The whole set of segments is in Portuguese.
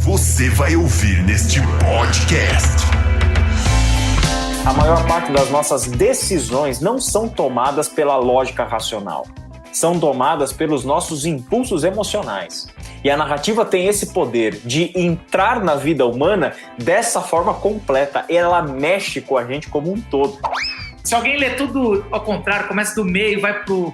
você vai ouvir neste podcast. A maior parte das nossas decisões não são tomadas pela lógica racional. São tomadas pelos nossos impulsos emocionais. E a narrativa tem esse poder de entrar na vida humana dessa forma completa. Ela mexe com a gente como um todo. Se alguém lê tudo ao contrário, começa do meio, vai pro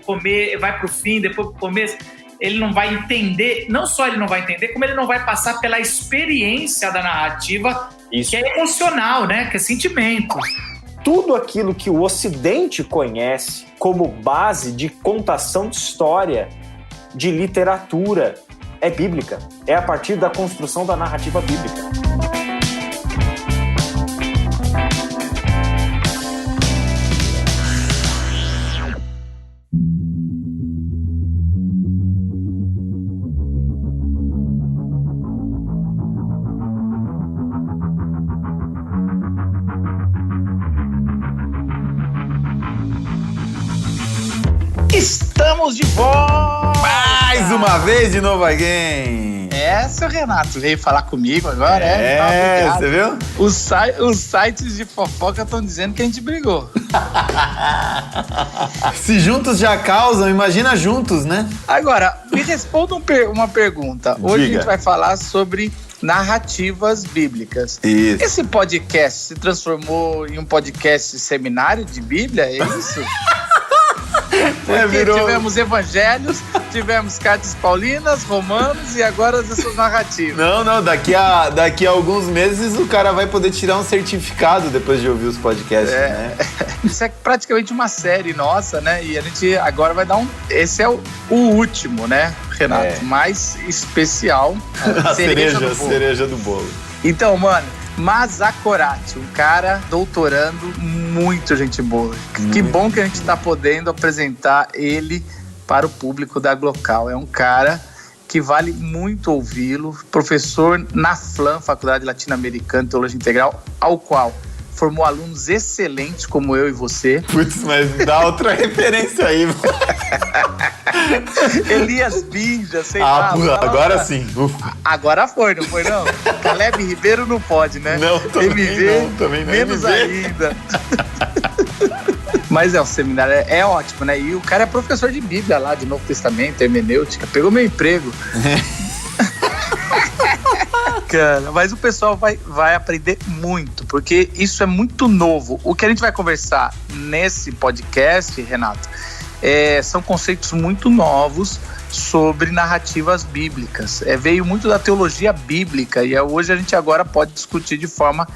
fim, depois pro começo, ele não vai entender, não só ele não vai entender, como ele não vai passar pela experiência da narrativa, que é emocional, né? Que é sentimento. Tudo aquilo que o Ocidente conhece como base de contação de história, de literatura, é bíblica. É a partir da construção da narrativa bíblica. Estamos de volta! Mais uma vez de novo alguém! Seu Renato veio falar comigo agora, você viu? Os sites de fofoca estão dizendo que a gente brigou. Se juntos já causam, imagina juntos, né? Agora, me responda uma pergunta. Hoje Diga. a gente vai falar sobre narrativas bíblicas. Isso. Esse podcast se transformou em um podcast seminário de Bíblia, é isso? Porque tivemos evangelhos, tivemos cartas paulinas, romanos e agora essas narrativas. Não, daqui a alguns meses o cara vai poder tirar um certificado depois de ouvir os podcasts, né? Isso é praticamente uma série nossa, né? E a gente agora vai dar Esse é o último, né, Renato? Mais especial. A cereja do bolo. Então, mano, Mazzacorati, um cara doutorando, muito gente boa. Que bom que a gente tá podendo apresentar ele para o público da Glocal. É um cara que vale muito ouvi-lo, professor na FLAM, Faculdade Latino-Americana de Teologia Integral, ao qual formou alunos excelentes como eu e você. Putz, mas dá outra referência aí. Elias Binja, sei lá. Agora sim. Agora foi, não foi não? Caleb Ribeiro não pode, né? Não, também não. Menos ainda. Mas o seminário é ótimo, né? E o cara é professor de Bíblia lá, de Novo Testamento, hermenêutica. Pegou meu emprego. Cara, mas o pessoal vai aprender muito, porque isso é muito novo. O que a gente vai conversar nesse podcast, Renato, são conceitos muito novos sobre narrativas bíblicas. Veio muito da teologia bíblica e hoje a gente agora pode discutir de forma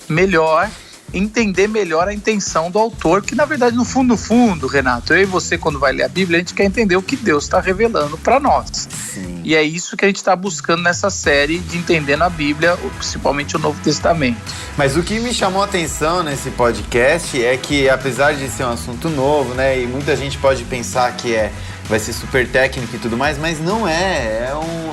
melhor, entender melhor a intenção do autor, que na verdade no fundo, Renato, eu e você quando vai ler a Bíblia, a gente quer entender o que Deus está revelando para nós. Sim. E é isso que a gente está buscando nessa série de Entendendo a Bíblia, principalmente o Novo Testamento. Mas o que me chamou a atenção nesse podcast é que, apesar de ser um assunto novo, né, e muita gente pode pensar que vai ser super técnico e tudo mais, mas não é.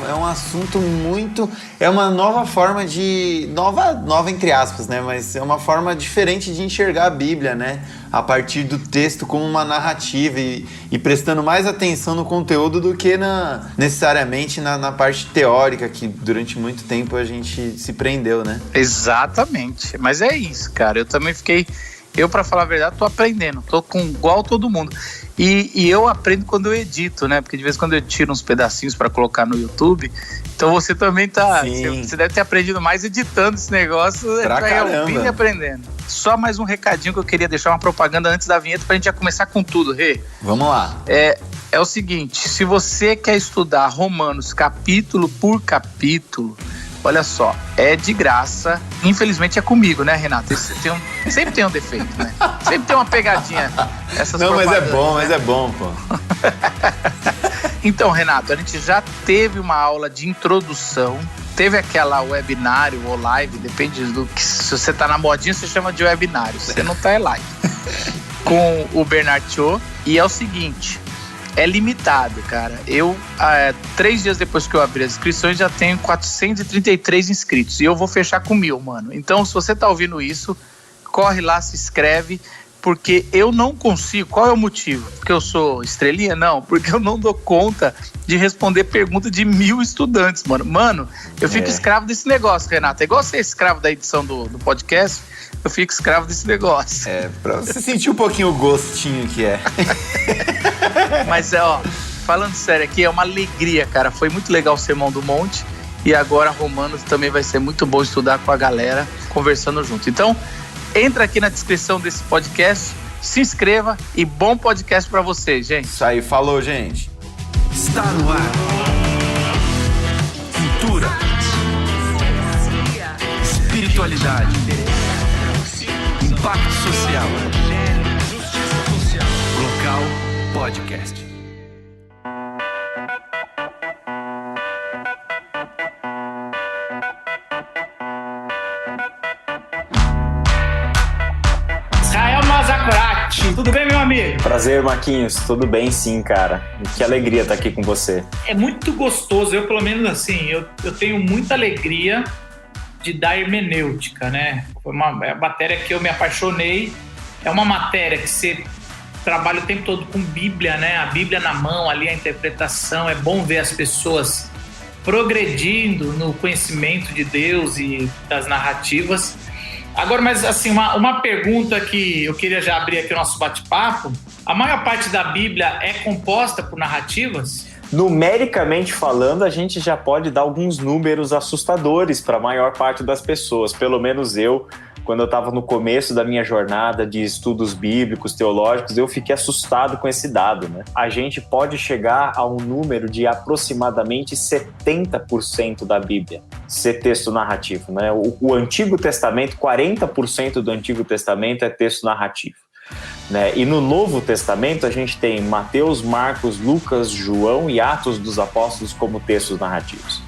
É um assunto muito... É uma nova forma de... Nova entre aspas, né? Mas é uma forma diferente de enxergar a Bíblia, né? A partir do texto como uma narrativa e prestando mais atenção no conteúdo do que necessariamente na parte teórica, que durante muito tempo a gente se prendeu, né? Exatamente. Mas é isso, cara. Eu também fiquei... Eu, pra falar a verdade, tô aprendendo. Tô igual todo mundo. E eu aprendo quando eu edito, né? Porque de vez em quando eu tiro uns pedacinhos pra colocar no YouTube. Então você também tá... Você deve ter aprendido mais editando esse negócio. Pra caramba. Ouvindo e aprendendo. Só mais um recadinho que eu queria deixar, uma propaganda antes da vinheta pra gente já começar com tudo, Rê. Vamos lá. É o seguinte, se você quer estudar Romanos capítulo por capítulo... Olha só, é de graça. Infelizmente é comigo, né, Renato? Sempre tem um defeito, né? Sempre tem uma pegadinha. Não, mas é bom, pô. Então, Renato, a gente já teve uma aula de introdução. Teve aquela webinário ou live, depende do que. Se você tá na modinha, você chama de webinário. Se você não tá, é live. Com o Bernard Cho. E é o seguinte... É limitado, cara. Eu, 3 dias depois que eu abri as inscrições, já tenho 433 inscritos. E eu vou fechar com 1.000, mano. Então, se você tá ouvindo isso, corre lá, se inscreve. porque eu não consigo. Qual é o motivo? Porque eu sou estrelinha? Não, porque eu não dou conta de responder pergunta de 1000 estudantes, mano. Mano, eu fico escravo desse negócio, Renato. É igual ser escravo da edição do podcast, eu fico escravo desse negócio. Pra você sentir um pouquinho o gostinho que é. Mas falando sério aqui, é uma alegria, cara. Foi muito legal o Sermão do Monte. E agora Romanos também vai ser muito bom estudar com a galera, conversando junto. Então, entra aqui na descrição desse podcast, se inscreva e bom podcast pra vocês, gente. Isso aí, falou, gente. Está no ar. Cultura. Espiritualidade. Impacto social. Local Podcast. Israel Mazakorati, tudo bem, meu amigo? Prazer, Marquinhos. Tudo bem, sim, cara. Que alegria estar aqui com você. É muito gostoso, eu pelo menos assim, eu tenho muita alegria de dar hermenêutica, né? Foi uma matéria que eu me apaixonei, é uma matéria que você trabalha o tempo todo com Bíblia, né? A Bíblia na mão, ali a interpretação, é bom ver as pessoas progredindo no conhecimento de Deus e das narrativas. Agora, mas assim, uma pergunta que eu queria já abrir aqui o nosso bate-papo. A maior parte da Bíblia é composta por narrativas? Numericamente falando, a gente já pode dar alguns números assustadores para a maior parte das pessoas. Pelo menos eu, quando eu estava no começo da minha jornada de estudos bíblicos, teológicos, eu fiquei assustado com esse dado, né? A gente pode chegar a um número de aproximadamente 70% da Bíblia ser texto narrativo, né? O Antigo Testamento, 40% do Antigo Testamento é texto narrativo, né? E no Novo Testamento a gente tem Mateus, Marcos, Lucas, João e Atos dos Apóstolos como textos narrativos.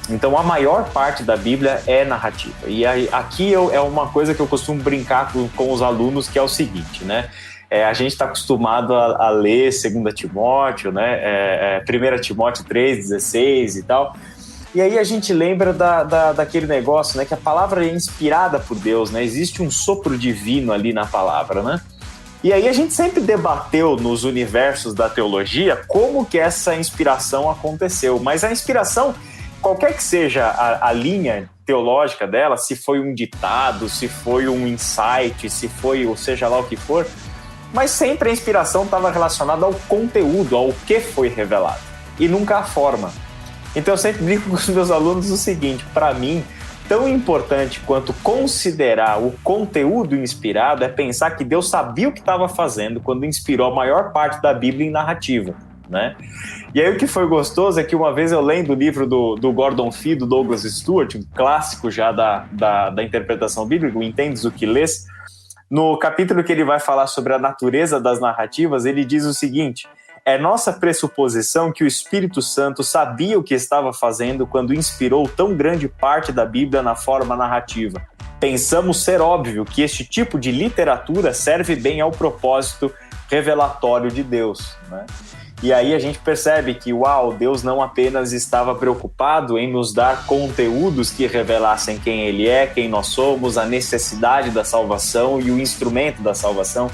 Então a maior parte da Bíblia é narrativa. E aqui é uma coisa que eu costumo brincar com os alunos, que é o seguinte, né? A gente está acostumado a ler 2 Timóteo, né? 1 Timóteo 3,16 e tal. E aí a gente lembra daquele negócio, né? Que a palavra é inspirada por Deus, né? Existe um sopro divino ali na palavra, né? E aí a gente sempre debateu nos universos da teologia como que essa inspiração aconteceu. Mas a inspiração, qualquer que seja a linha teológica dela, se foi um ditado, se foi um insight, se foi, ou seja lá o que for, mas sempre a inspiração estava relacionada ao conteúdo, ao que foi revelado, e nunca à forma. Então eu sempre brinco com os meus alunos o seguinte: para mim, tão importante quanto considerar o conteúdo inspirado é pensar que Deus sabia o que estava fazendo quando inspirou a maior parte da Bíblia em narrativa, né? E aí o que foi gostoso é que uma vez eu lendo o livro do Gordon Fee, do Douglas Stuart, um clássico já da interpretação bíblica, o Entendes o que Lês, no capítulo que ele vai falar sobre a natureza das narrativas, ele diz o seguinte: é nossa pressuposição que o Espírito Santo sabia o que estava fazendo quando inspirou tão grande parte da Bíblia na forma narrativa. Pensamos ser óbvio que este tipo de literatura serve bem ao propósito revelatório de Deus, né? E aí a gente percebe que, Deus não apenas estava preocupado em nos dar conteúdos que revelassem quem Ele é, quem nós somos, a necessidade da salvação e o instrumento da salvação,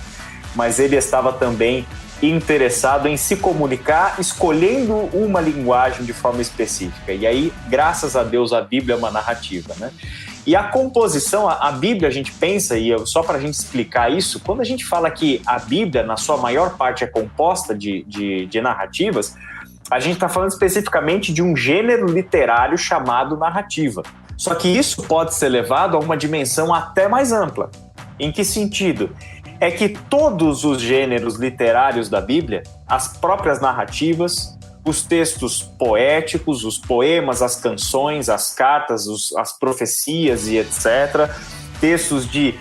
mas Ele estava também interessado em se comunicar, escolhendo uma linguagem de forma específica. E aí, graças a Deus, a Bíblia é uma narrativa, né? E a composição, a Bíblia, a gente pensa, e só para a gente explicar isso, quando a gente fala que a Bíblia, na sua maior parte, é composta de narrativas, a gente está falando especificamente de um gênero literário chamado narrativa. Só que isso pode ser levado a uma dimensão até mais ampla. Em que sentido? É que todos os gêneros literários da Bíblia, as próprias narrativas, os textos poéticos, os poemas, as canções, as cartas, as profecias e etc., textos de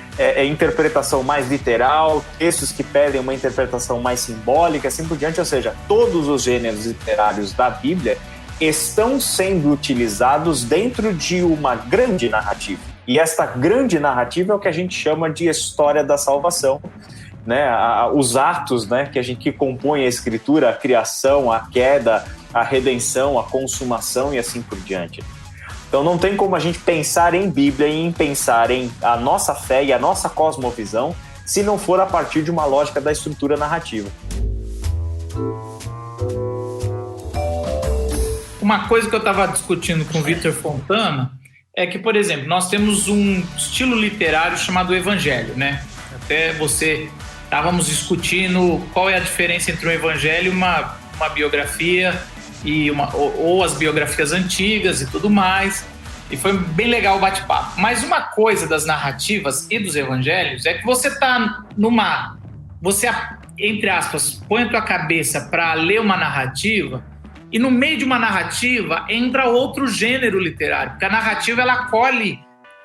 interpretação mais literal, textos que pedem uma interpretação mais simbólica, assim por diante, ou seja, todos os gêneros literários da Bíblia estão sendo utilizados dentro de uma grande narrativa. E esta grande narrativa é o que a gente chama de história da salvação, né? Os atos, né, que compõem a Escritura, a criação, a queda, a redenção, a consumação e assim por diante. Então não tem como a gente pensar em Bíblia e em pensar em a nossa fé e a nossa cosmovisão se não for a partir de uma lógica da estrutura narrativa. Uma coisa que eu estava discutindo com o Vitor Fontana é que, por exemplo, nós temos um estilo literário chamado Evangelho, né? Até estávamos discutindo qual é a diferença entre um evangelho e uma biografia, ou as biografias antigas e tudo mais. E foi bem legal o bate-papo. Mas uma coisa das narrativas e dos evangelhos é que você está você, entre aspas, põe a tua cabeça para ler uma narrativa e no meio de uma narrativa entra outro gênero literário, porque a narrativa ela acolhe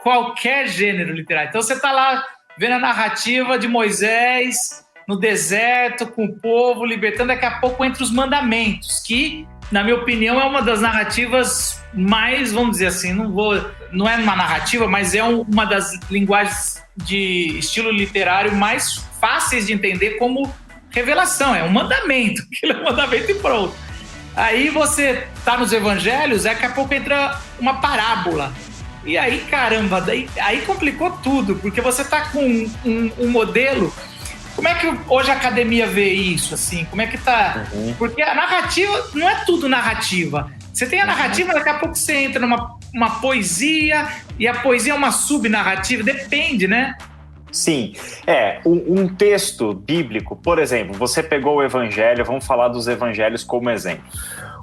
qualquer gênero literário. Então você está lá vendo a narrativa de Moisés no deserto com o povo libertando, daqui a pouco entra os mandamentos, que na minha opinião é uma das narrativas mais, vamos dizer assim, não é uma narrativa, mas é uma das linguagens de estilo literário mais fáceis de entender como revelação, é um mandamento, aquilo é um mandamento e pronto. Aí você tá nos evangelhos, daqui a pouco entra uma parábola. E aí, caramba, aí complicou tudo, porque você tá com um modelo. Como é que hoje a academia vê isso, assim? Como é que tá? Porque a narrativa não é tudo narrativa. Você tem a narrativa, daqui a pouco você entra numa poesia, e a poesia é uma subnarrativa, depende, né? Sim, um texto bíblico, por exemplo, você pegou o evangelho, vamos falar dos evangelhos como exemplo.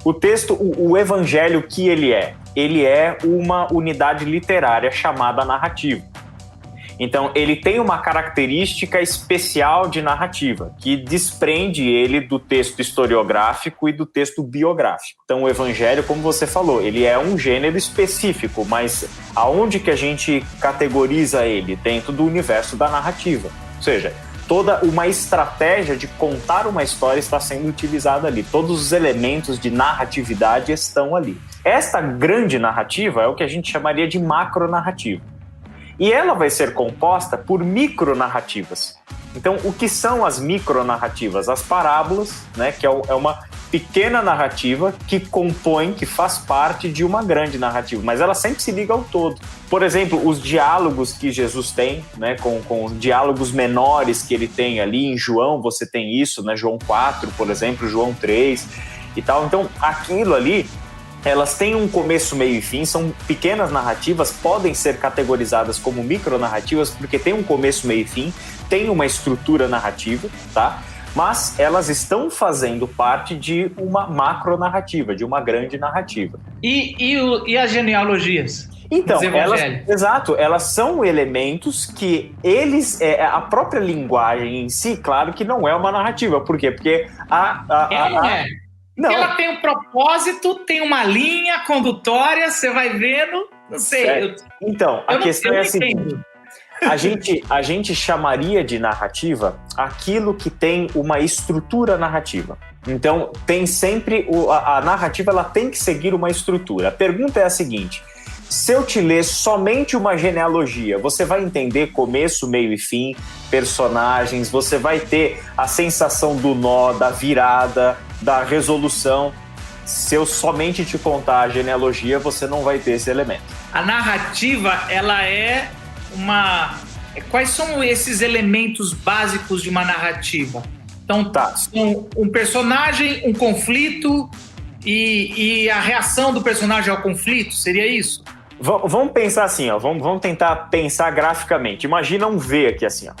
O texto, o evangelho, que ele é uma unidade literária chamada narrativa. Então, ele tem uma característica especial de narrativa, que desprende ele do texto historiográfico e do texto biográfico. Então, o evangelho, como você falou, ele é um gênero específico, mas aonde que a gente categoriza ele? Dentro do universo da narrativa. Ou seja, toda uma estratégia de contar uma história está sendo utilizada ali. Todos os elementos de narratividade estão ali. Esta grande narrativa é o que a gente chamaria de macronarrativa. E ela vai ser composta por micronarrativas. Então, o que são as micronarrativas? As parábolas, né, que é uma pequena narrativa que compõe, que faz parte de uma grande narrativa, mas ela sempre se liga ao todo. Por exemplo, os diálogos que Jesus tem, né, com os diálogos menores que ele tem ali em João, você tem isso, né, João 4, por exemplo, João 3 e tal. Então, aquilo ali, elas têm um começo, meio e fim, são pequenas narrativas, podem ser categorizadas como micronarrativas, porque tem um começo, meio e fim, tem uma estrutura narrativa, tá? Mas elas estão fazendo parte de uma macronarrativa, de uma grande narrativa. E as genealogias? Então, elas são elementos que a própria linguagem em si, claro que não é uma narrativa. Por quê? Porque não. Ela tem um propósito, tem uma linha condutória, você vai vendo, não sei. Então, a questão é a seguinte: a gente chamaria de narrativa aquilo que tem uma estrutura narrativa. Então, tem sempre a narrativa, ela tem que seguir uma estrutura. A pergunta é a seguinte: se eu te ler somente uma genealogia, você vai entender começo, meio e fim, personagens, você vai ter a sensação do nó, da virada, da resolução. Se eu somente te contar a genealogia, você não vai ter esse elemento. A narrativa, ela é uma... Quais são esses elementos básicos de uma narrativa? Então, são um personagem, um conflito e a reação do personagem ao conflito, seria isso? Vamos pensar assim, ó. Vamos tentar pensar graficamente. Imagina um V aqui, assim, ó.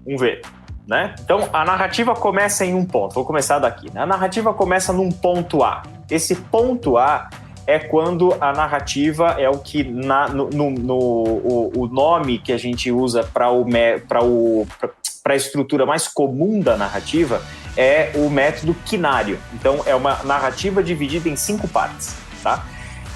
Um V, né? Então, a narrativa começa em um ponto. Vou começar daqui, né? A narrativa começa num ponto A. Esse ponto A é quando a narrativa é o que o nome que a gente usa para a estrutura mais comum da narrativa é o método quinário. Então, é uma narrativa dividida em 5 partes, tá?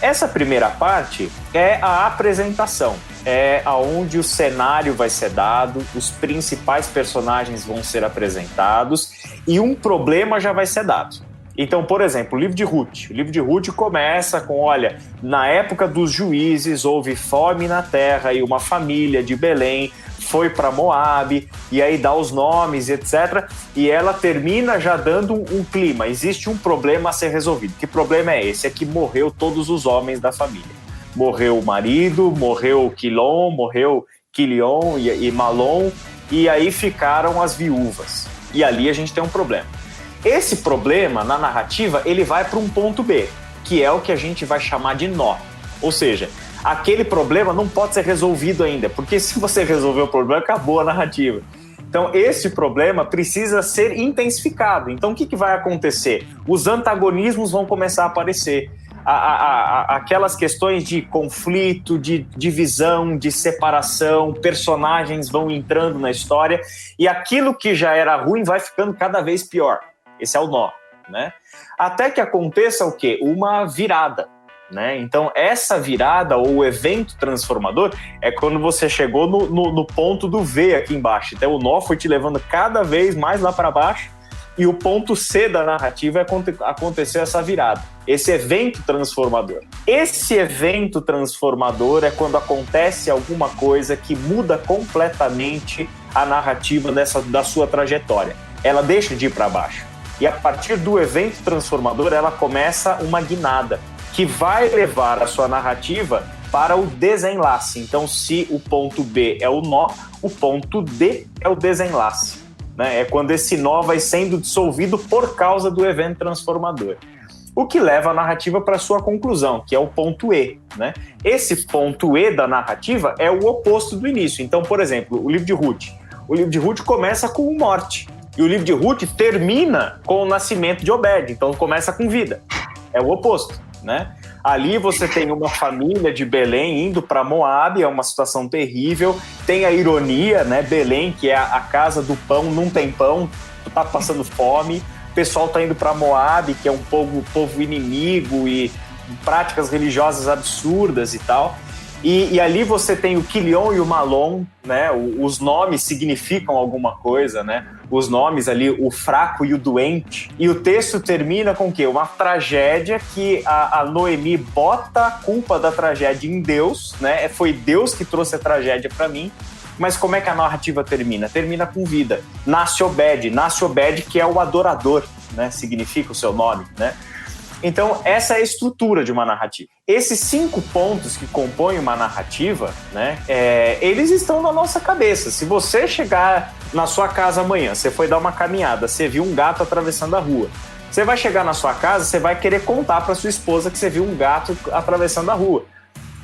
Essa primeira parte é a apresentação, é aonde o cenário vai ser dado, os principais personagens vão ser apresentados e um problema já vai ser dado. Então, por exemplo, o livro de Ruth. O livro de Ruth começa com, olha, na época dos juízes houve fome na terra e uma família de Belém foi para Moabe, e aí dá os nomes, etc. E ela termina já dando um clima. Existe um problema a ser resolvido. Que problema é esse? É que morreu todos os homens da família. Morreu o marido, morreu Quilom, morreu Quilion e Malom, e aí ficaram as viúvas. E ali a gente tem um problema. Esse problema, na narrativa, ele vai para um ponto B, que é o que a gente vai chamar de nó. Ou seja, aquele problema não pode ser resolvido ainda, porque se você resolver o problema, acabou a narrativa. Então, esse problema precisa ser intensificado. Então, o que vai acontecer? Os antagonismos vão começar a aparecer. Aquelas questões de conflito, de divisão, de separação, personagens vão entrando na história e aquilo que já era ruim vai ficando cada vez pior. Esse é o nó, né? Até que aconteça o quê? Uma virada. Né? Então, essa virada ou o evento transformador é quando você chegou no ponto do V aqui embaixo. Então, o nó foi te levando cada vez mais lá para baixo e o ponto C da narrativa é acontecer essa virada, esse evento transformador. Esse evento transformador é quando acontece alguma coisa que muda completamente a narrativa da sua trajetória. Ela deixa de ir para baixo. E a partir do evento transformador, ela começa uma guinada que vai levar a sua narrativa para o desenlace. Então, se o ponto B é o nó, o ponto D é o desenlace. Né? É quando esse nó vai sendo dissolvido por causa do evento transformador. O que leva a narrativa para a sua conclusão, que é o ponto E. Né? Esse ponto E da narrativa é o oposto do início. Então, por exemplo, o livro de Ruth. O livro de Ruth começa com morte. E o livro de Ruth termina com o nascimento de Obed. Então, começa com vida. É o oposto. Né? Ali você tem uma família de Belém indo para Moabe, é uma situação terrível. Tem a ironia, né? Belém, que é a casa do pão, não tem pão, tá passando fome. O pessoal tá indo para Moabe, que é um povo inimigo e práticas religiosas absurdas e tal. E ali você tem o Quilion e o Malom, né? Os nomes significam alguma coisa, né? Os nomes ali, o fraco e o doente. E o texto termina com o quê? Uma tragédia que a Noemi bota a culpa da tragédia em Deus, né? Foi Deus que trouxe a tragédia para mim. Mas como é que a narrativa termina? Termina com vida. Nasce Obed que é o adorador, né? Significa o seu nome, né? Então, essa é a estrutura de uma narrativa. Esses 5 pontos que compõem uma narrativa, né, eles estão na nossa cabeça. Se você chegar na sua casa amanhã, você foi dar uma caminhada, você viu um gato atravessando a rua. Você vai chegar na sua casa, você vai querer contar para sua esposa que você viu um gato atravessando a rua.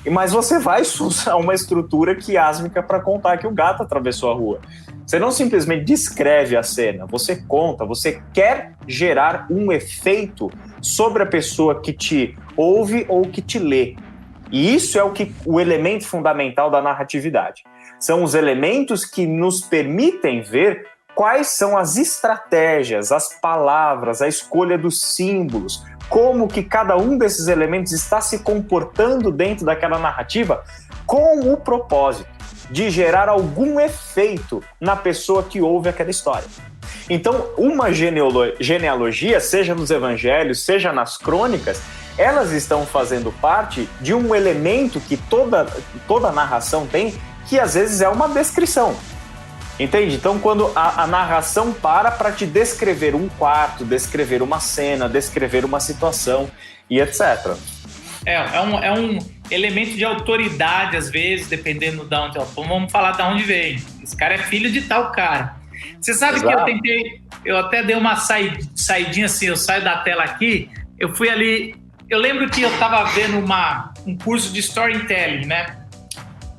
Mas você vai usar uma estrutura quiásmica para contar que o gato atravessou a rua. Você não simplesmente descreve a cena, você conta, você quer gerar um efeito sobre a pessoa que te ouve ou que te lê. E isso é o elemento fundamental da narratividade. São os elementos que nos permitem ver quais são as estratégias, as palavras, a escolha dos símbolos, como que cada um desses elementos está se comportando dentro daquela narrativa com o propósito de gerar algum efeito na pessoa que ouve aquela história. Então, uma genealogia, seja nos evangelhos, seja nas crônicas, elas estão fazendo parte de um elemento que toda narração tem, que às vezes é uma descrição. Entende? Então, quando a narração para te descrever um quarto, descrever uma cena, descrever uma situação e etc. É um elemento de autoridade, às vezes, dependendo de onde... Vamos falar de onde vem. Esse cara é filho de tal cara. Você sabe Exato. Que eu até dei uma saidinha assim, eu saio da tela aqui, eu fui ali... Eu lembro que eu estava vendo um curso de storytelling, né?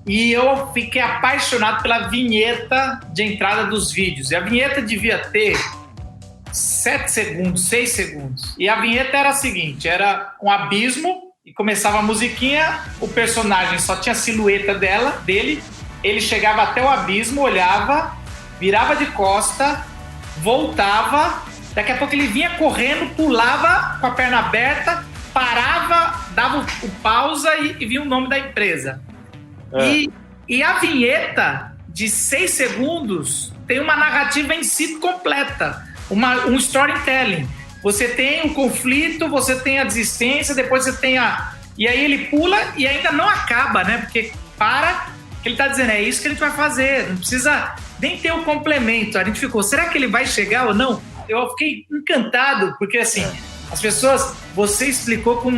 E eu fiquei apaixonado pela vinheta de entrada dos vídeos. E a vinheta devia ter 7 segundos, 6 segundos. E a vinheta era a seguinte, era um abismo, e começava a musiquinha, o personagem só tinha a silhueta dele, ele chegava até o abismo, olhava, virava de costa, voltava, daqui a pouco ele vinha correndo, pulava com a perna aberta, parava, dava o pausa e via o nome da empresa. E a vinheta de 6 segundos tem uma narrativa em si completa, um storytelling. Você tem o conflito, você tem a desistência, depois você tem e aí ele pula e ainda não acaba, né? Porque que ele tá dizendo, é isso que a gente vai fazer, não precisa nem ter o complemento. A gente ficou, será que ele vai chegar ou não? Eu fiquei encantado, porque assim, as pessoas, você explicou com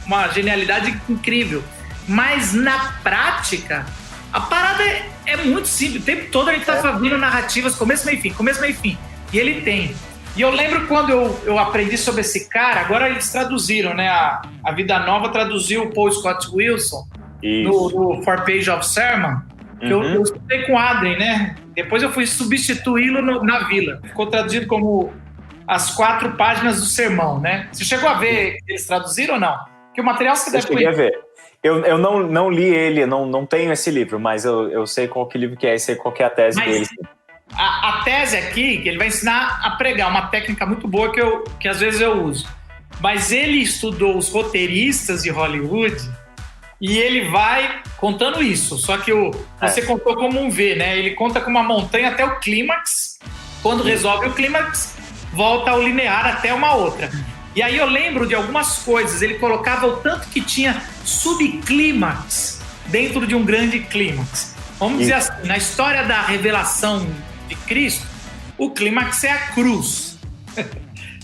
uma genialidade incrível, mas na prática, A parada é muito simples. O tempo todo ele tá fazendo narrativas, começo, meio e fim. E ele tem. E eu lembro quando eu aprendi sobre esse cara, agora eles traduziram, né? A Vida Nova traduziu o Paul Scott Wilson no 4 Page of Sermon. Eu estudei com o Adrien, né? Depois eu fui substituí-lo na Vila. Ficou traduzido como as 4 páginas do sermão, né? Você chegou a ver eles traduziram ou não? Porque o material você deve conhecer. Eu cheguei a ver. Eu não li ele, não tenho esse livro, mas eu sei qual que livro que é e sei qual que é a tese dele. A tese aqui, que ele vai ensinar a pregar, uma técnica muito boa que às vezes eu uso. Mas ele estudou os roteiristas de Hollywood e ele vai contando isso. Só que você contou como um V, né? Ele conta com uma montanha até o clímax. Quando resolve o clímax, volta ao linear até uma outra. E aí eu lembro de algumas coisas. Ele colocava o tanto que tinha subclímax dentro de um grande clímax. Vamos dizer assim, na história da revelação de Cristo, o clímax é a cruz.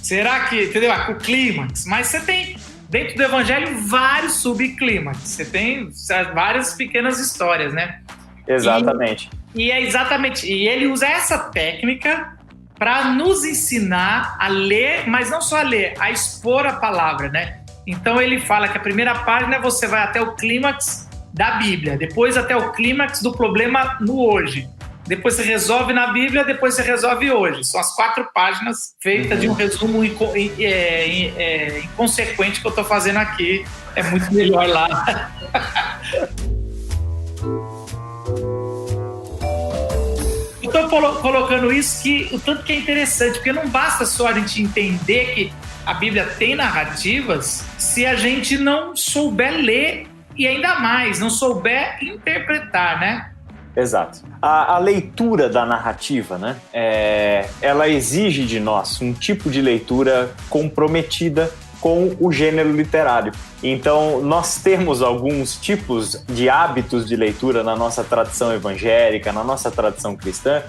Será que, entendeu? O clímax. Mas você tem, dentro do evangelho, vários subclímax. Você tem várias pequenas histórias, né? Exatamente. E é exatamente. E ele usa essa técnica para nos ensinar a ler, mas não só a ler, a expor a palavra, né? Então ele fala que a primeira página você vai até o clímax da Bíblia, depois até o clímax do problema no hoje. Depois você resolve na Bíblia, depois você resolve hoje. São as 4 páginas feitas de um resumo inconsequente que eu estou fazendo aqui. É muito melhor lá. Estou colocando isso, que o tanto que é interessante, porque não basta só a gente entender que a Bíblia tem narrativas se a gente não souber ler e ainda mais, não souber interpretar, né? Exato. A leitura da narrativa, né? Ela exige de nós um tipo de leitura comprometida com o gênero literário. Então, nós temos alguns tipos de hábitos de leitura na nossa tradição evangélica, na nossa tradição cristã,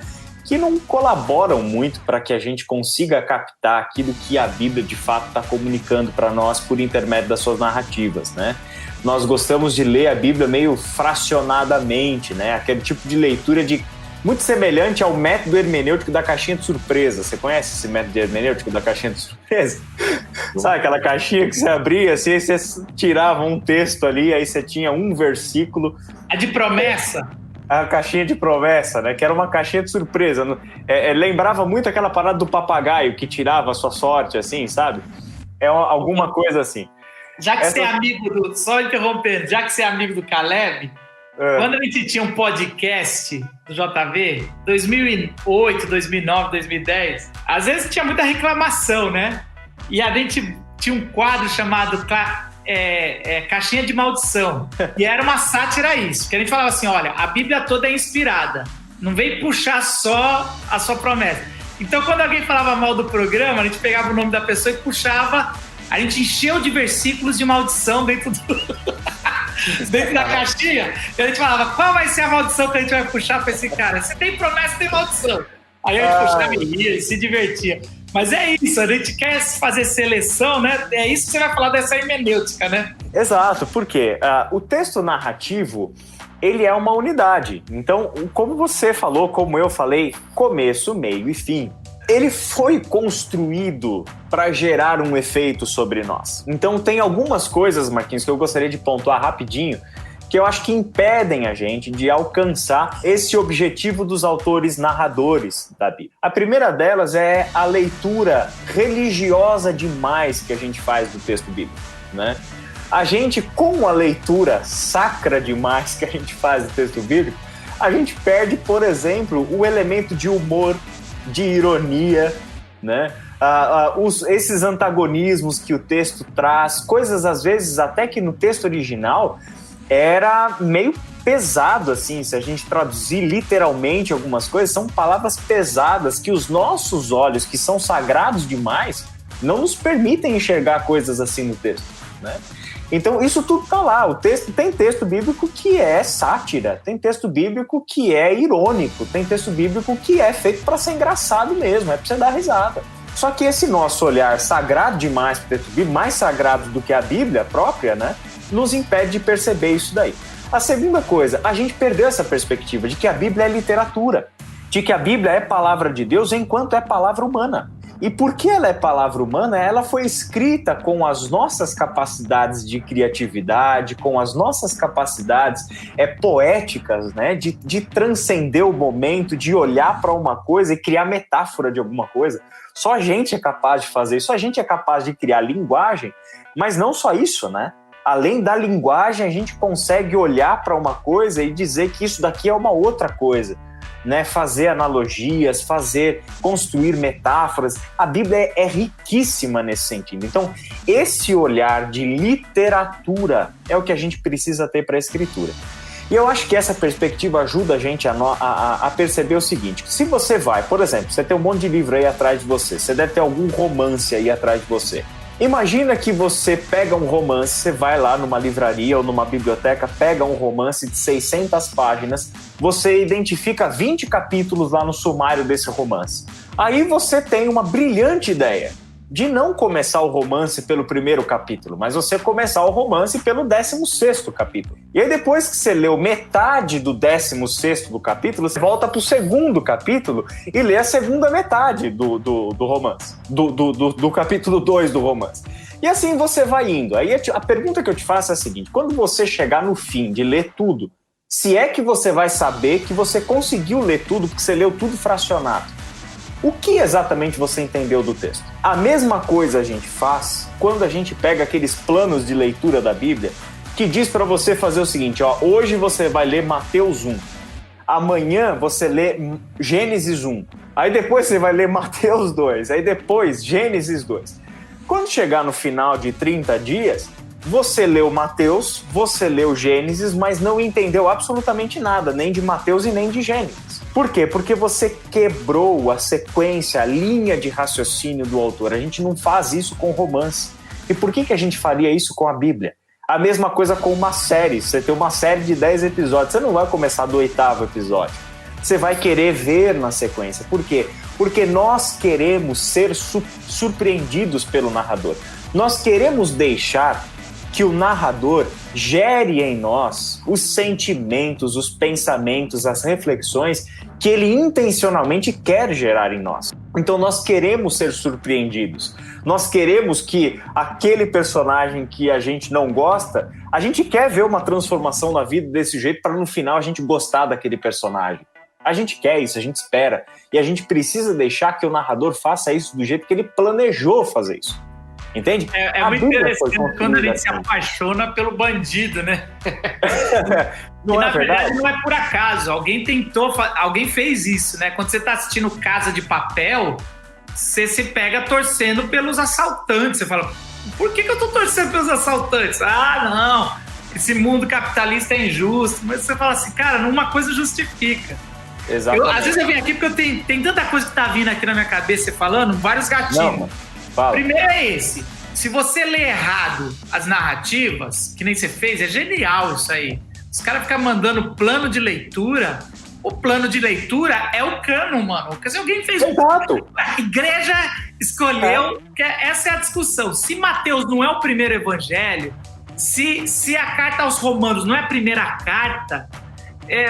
que não colaboram muito para que a gente consiga captar aquilo que a Bíblia de fato está comunicando para nós por intermédio das suas narrativas, né? Nós gostamos de ler a Bíblia meio fracionadamente, né? Aquele tipo de leitura muito semelhante ao método hermenêutico da caixinha de surpresa. Você conhece esse método hermenêutico da caixinha de surpresa? Sabe aquela caixinha que você abria, assim, aí você tirava um texto ali, aí você tinha um versículo. A de promessa? A caixinha de promessa, né? Que era uma caixinha de surpresa. Lembrava muito aquela parada do papagaio que tirava a sua sorte, assim, sabe? Alguma coisa assim. Já que você é amigo só interrompendo, já que você é amigo do Caleb, quando a gente tinha um podcast do JV, 2008, 2009, 2010, às vezes tinha muita reclamação, né? E a gente tinha um quadro chamado Caixinha de Maldição. E era uma sátira a isso, que a gente falava assim, olha, a Bíblia toda é inspirada, não vem puxar só a sua promessa. Então, quando alguém falava mal do programa, a gente pegava o nome da pessoa e puxava. A gente encheu de versículos de maldição dentro da caixinha. E a gente falava, qual vai ser a maldição que a gente vai puxar pra esse cara? Se tem promessa, tem maldição. Aí a gente puxava e ria, e se divertia. Mas é isso, a gente quer fazer seleção, né? É isso que você vai falar dessa hermenêutica, né? Exato, porque o texto narrativo, ele é uma unidade. Então, como você falou, como eu falei, começo, meio e fim. Ele foi construído para gerar um efeito sobre nós. Então tem algumas coisas, Marquinhos, que eu gostaria de pontuar rapidinho, que eu acho que impedem a gente de alcançar esse objetivo dos autores narradores da Bíblia. A primeira delas é a leitura religiosa demais que a gente faz do texto bíblico, né? A gente, com a leitura sacra demais que a gente faz do texto bíblico, a gente perde, por exemplo, o elemento de humor, de ironia, né? Esses antagonismos que o texto traz, coisas às vezes até que no texto original era meio pesado, assim, se a gente traduzir literalmente algumas coisas, são palavras pesadas que os nossos olhos, que são sagrados demais, não nos permitem enxergar coisas assim no texto, né? Então isso tudo tá lá. Tem texto bíblico que é sátira, tem texto bíblico que é irônico, tem texto bíblico que é feito para ser engraçado mesmo, é para você dar risada. Só que esse nosso olhar sagrado demais para o texto bíblico, mais sagrado do que a Bíblia própria, né, nos impede de perceber isso daí. A segunda coisa, a gente perdeu essa perspectiva de que a Bíblia é literatura, de que a Bíblia é palavra de Deus enquanto é palavra humana. E porque ela é palavra humana, ela foi escrita com as nossas capacidades de criatividade, com as nossas capacidades poéticas, né? De transcender o momento, de olhar para uma coisa e criar metáfora de alguma coisa. Só a gente é capaz de fazer isso, só a gente é capaz de criar linguagem, mas não só isso, né? Além da linguagem, a gente consegue olhar para uma coisa e dizer que isso daqui é uma outra coisa. Né, fazer analogias, construir metáforas. A Bíblia é riquíssima nesse sentido. Então, esse olhar de literatura é o que a gente precisa ter para a escritura. E eu acho que essa perspectiva ajuda a gente a perceber o seguinte: se você vai, por exemplo, você tem um monte de livro aí atrás de você deve ter algum romance aí atrás de você. Imagina que você pega um romance, você vai lá numa livraria ou numa biblioteca, pega um romance de 600 páginas, você identifica 20 capítulos lá no sumário desse romance. Aí você tem uma brilhante ideia de não começar o romance pelo primeiro capítulo, mas você começar o romance pelo 16º capítulo. E aí depois que você leu metade do 16º do capítulo, você volta pro segundo capítulo e lê a segunda metade do romance, do capítulo 2 do romance. E assim você vai indo. Aí a pergunta que eu te faço é a seguinte: quando você chegar no fim de ler tudo, se é que você vai saber que você conseguiu ler tudo porque você leu tudo fracionado, o que exatamente você entendeu do texto? A mesma coisa a gente faz quando a gente pega aqueles planos de leitura da Bíblia que diz para você fazer o seguinte: hoje você vai ler Mateus 1, amanhã você lê Gênesis 1, aí depois você vai ler Mateus 2, aí depois Gênesis 2. Quando chegar no final de 30 dias, você leu Mateus, você leu Gênesis, mas não entendeu absolutamente nada, nem de Mateus e nem de Gênesis. Por quê? Porque você quebrou a sequência, a linha de raciocínio do autor. A gente não faz isso com romance. E por que a gente faria isso com a Bíblia? A mesma coisa com uma série. Você tem uma série de 10 episódios, você não vai começar do 8º episódio. Você vai querer ver na sequência. Por quê? Porque nós queremos ser surpreendidos pelo narrador. Nós queremos deixar que o narrador gere em nós os sentimentos, os pensamentos, as reflexões que ele intencionalmente quer gerar em nós. Então nós queremos ser surpreendidos. Nós queremos que aquele personagem que a gente não gosta, a gente quer ver uma transformação na vida desse jeito para no final a gente gostar daquele personagem. A gente quer isso, a gente espera. E a gente precisa deixar que o narrador faça isso do jeito que ele planejou fazer isso. Entende? É muito interessante quando ele se apaixona pelo bandido, né? Não é verdade? Na verdade, não é por acaso. Alguém fez isso, né? Quando você tá assistindo Casa de Papel, você se pega torcendo pelos assaltantes. Você fala, por que eu tô torcendo pelos assaltantes? Ah, não, esse mundo capitalista é injusto. Mas você fala assim, cara, uma coisa justifica. Exatamente. Às vezes eu venho aqui porque tem tanta coisa que tá vindo aqui na minha cabeça, você falando, vários gatilhos. Não, fala. Primeiro é esse. Se você lê errado as narrativas, que nem você fez, é genial isso aí. Os caras ficam mandando plano de leitura. O plano de leitura é o cânon, mano. Quer dizer, alguém fez Exato. A igreja escolheu. Essa é a discussão. Se Mateus não é o primeiro evangelho, se a carta aos Romanos não é a primeira carta,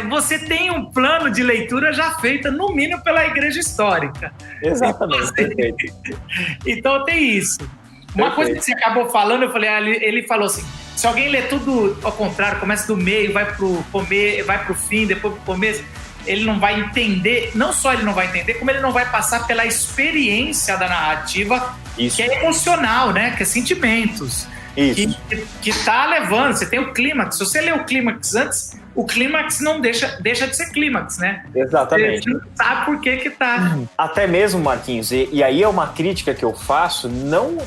você tem um plano de leitura já feita, no mínimo, pela igreja histórica. Exatamente. Então tem isso. Uma coisa que você acabou falando, eu falei, ele falou assim: se alguém lê tudo ao contrário, começa do meio, vai pro fim, depois pro começo, ele não vai entender. Não só ele não vai entender, como ele não vai passar pela experiência da narrativa, isso, que é emocional, né? Que é sentimentos. Isso. Que tá levando. Você tem o clímax. Se você lê o clímax antes, o clímax não deixa de ser clímax, né? Exatamente. Você não sabe por que tá. Até mesmo, Marquinhos, e aí é uma crítica que eu faço não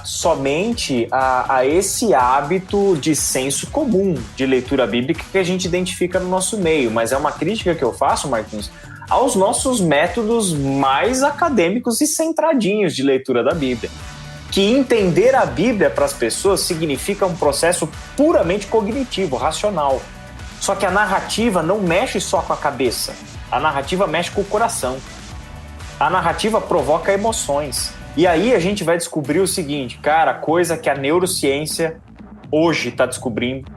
somente a esse hábito de senso comum de leitura bíblica que a gente identifica no nosso meio, mas é uma crítica que eu faço, Marquinhos, aos nossos métodos mais acadêmicos e centradinhos de leitura da Bíblia. Que entender a Bíblia para as pessoas significa um processo puramente cognitivo, racional. Só que a narrativa não mexe só com a cabeça. A narrativa mexe com o coração. A narrativa provoca emoções. E aí a gente vai descobrir o seguinte, cara, coisa que a neurociência hoje está descobrindo,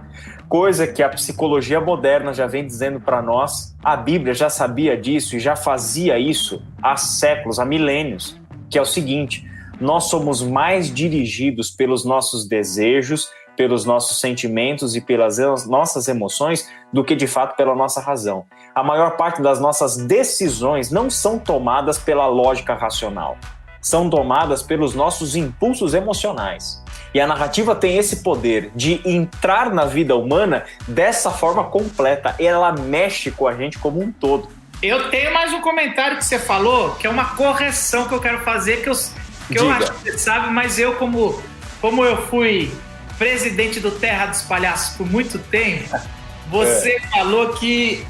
coisa que a psicologia moderna já vem dizendo para nós, a Bíblia já sabia disso e já fazia isso há séculos, há milênios, que é o seguinte: nós somos mais dirigidos pelos nossos desejos, pelos nossos sentimentos e pelas nossas emoções do que de fato pela nossa razão. A maior parte das nossas decisões não são tomadas pela lógica racional, são tomadas pelos nossos impulsos emocionais. E a narrativa tem esse poder de entrar na vida humana dessa forma completa. Ela mexe com a gente como um todo. Eu tenho mais um comentário que você falou, que é uma correção que eu quero fazer, que eu acho que você sabe, mas eu, como eu fui presidente do Terra dos Palhaços por muito tempo, você falou que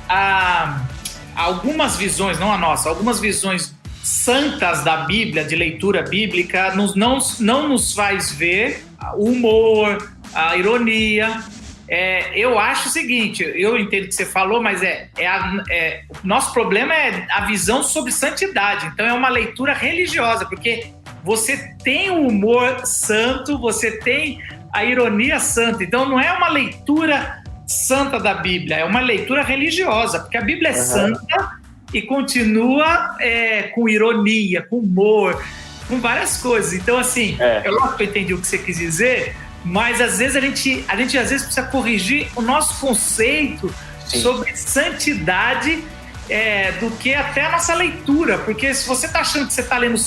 algumas visões, não a nossa, algumas visões santas da Bíblia, de leitura bíblica, não nos faz ver o humor, a ironia. Eu acho o seguinte, eu entendo o que você falou, mas o nosso problema é a visão sobre santidade. Então é uma leitura religiosa, porque você tem o humor santo, você tem a ironia santa. Então não é uma leitura santa da Bíblia, é uma leitura religiosa, porque a Bíblia é santa e continua com ironia, com humor, com várias coisas. Então, assim, eu entendi o que você quis dizer, mas às vezes a gente às vezes precisa corrigir o nosso conceito sobre santidade do que até a nossa leitura, porque se você está achando que você está lendo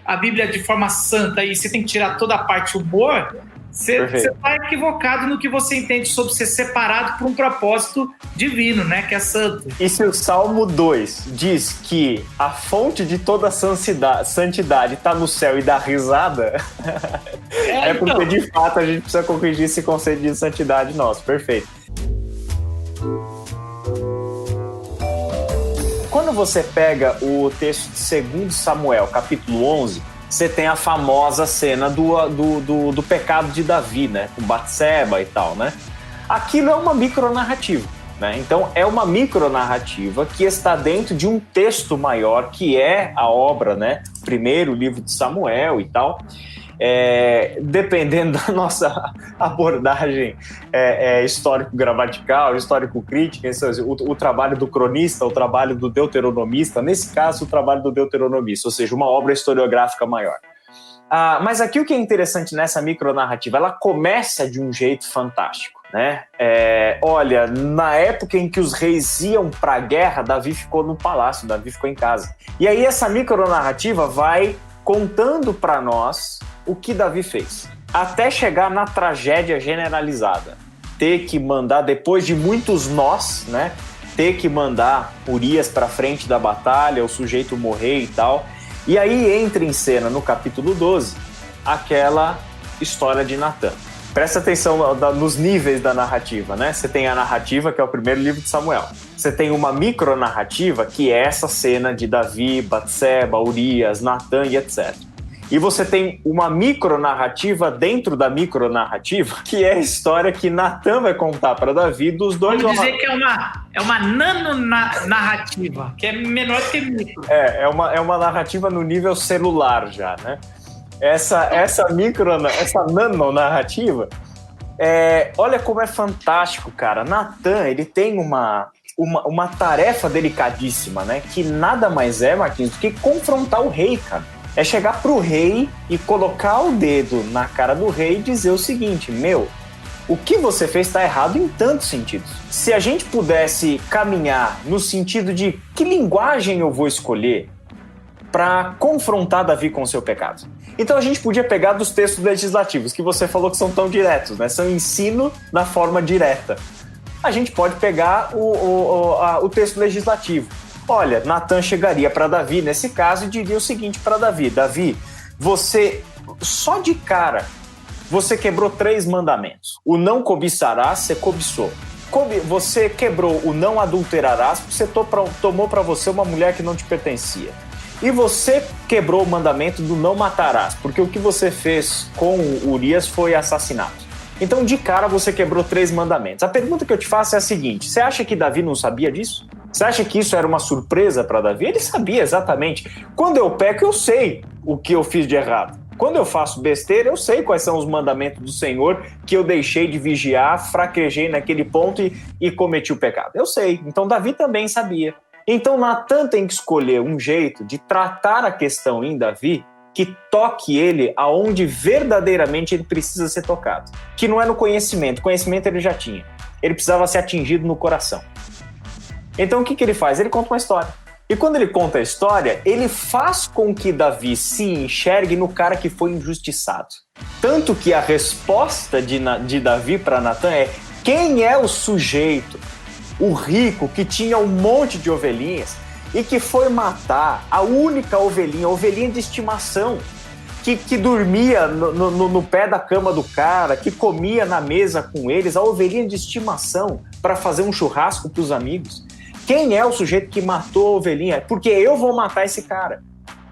a Bíblia de forma santa e você tem que tirar toda a parte humor, você está equivocado no que você entende sobre ser separado por um propósito divino, né? Que é santo. E se o Salmo 2 diz que a fonte de toda santidade está no céu e dá risada, porque de fato a gente precisa corrigir esse conceito de santidade nosso. Perfeito. Quando você pega o texto de 2 Samuel, capítulo 11, você tem a famosa cena do pecado de Davi, né? Com Batseba e tal, né? Aquilo é uma micronarrativa, né? Então, é uma micronarrativa que está dentro de um texto maior, que é a obra, né? Primeiro livro de Samuel e tal. Dependendo da nossa abordagem histórico-gramatical, histórico-crítica, o trabalho do cronista, o trabalho do deuteronomista, nesse caso o trabalho do deuteronomista, ou seja, uma obra historiográfica maior. Mas aqui o que é interessante nessa micronarrativa, ela começa de um jeito fantástico, né? Olha, na época em que os reis iam para a guerra, Davi ficou no palácio, Davi ficou em casa. E aí essa micronarrativa vai contando para nós o que Davi fez, até chegar na tragédia generalizada. Ter que mandar, depois de muitos nós, né? Ter que mandar Urias para frente da batalha, o sujeito morrer e tal. E aí entra em cena, no capítulo 12, aquela história de Natan. Presta atenção nos níveis da narrativa, né? Você tem a narrativa, que é o primeiro livro de Samuel. Você tem uma micronarrativa, que é essa cena de Davi, Batseba, Urias, Natan e etc. E você tem uma micronarrativa dentro da micronarrativa, que é a história que Natan vai contar para Davi dos dois. Vamos dizer que é uma nanonarrativa, que é menor que micro. É uma narrativa no nível celular já, né? Essa nanonarrativa, olha como é fantástico, cara. Natan, ele tem uma tarefa delicadíssima, né? Que nada mais é, Marquinhos, do que confrontar o rei, cara. É chegar pro rei e colocar o dedo na cara do rei e dizer o seguinte: o que você fez está errado em tantos sentidos. Se a gente pudesse caminhar no sentido de que linguagem eu vou escolher para confrontar Davi com o seu pecado. Então a gente podia pegar dos textos legislativos, que você falou que são tão diretos, né? São ensino na forma direta. A gente pode pegar o texto legislativo. Olha, Natan chegaria para Davi, nesse caso, e diria o seguinte para Davi: Davi, você, só de cara, você quebrou 3 mandamentos. O não cobiçarás, você cobiçou. Você quebrou o não adulterarás, porque você tomou para você uma mulher que não te pertencia. E você quebrou o mandamento do não matarás, porque o que você fez com o Urias foi assassinato. Então, de cara, você quebrou 3 mandamentos. A pergunta que eu te faço é a seguinte: você acha que Davi não sabia disso? Você acha que isso era uma surpresa para Davi? Ele sabia exatamente. Quando eu peco, eu sei o que eu fiz de errado. Quando eu faço besteira, eu sei quais são os mandamentos do Senhor, que eu deixei de vigiar, fraquejei naquele ponto e cometi o pecado. Eu sei. Então Davi também sabia. Então Natan tem que escolher um jeito de tratar a questão em Davi que toque ele aonde verdadeiramente ele precisa ser tocado. Que não é no conhecimento. Conhecimento ele já tinha. Ele precisava ser atingido no coração. Então o que ele faz? Ele conta uma história. E quando ele conta a história, ele faz com que Davi se enxergue no cara que foi injustiçado. Tanto que a resposta de Davi para Natan é: quem é o sujeito, o rico, que tinha um monte de ovelhinhas e que foi matar a única ovelhinha, a ovelhinha de estimação, que dormia no pé da cama do cara, que comia na mesa com eles, a ovelhinha de estimação para fazer um churrasco para os amigos? Quem é o sujeito que matou a ovelhinha? Porque eu vou matar esse cara.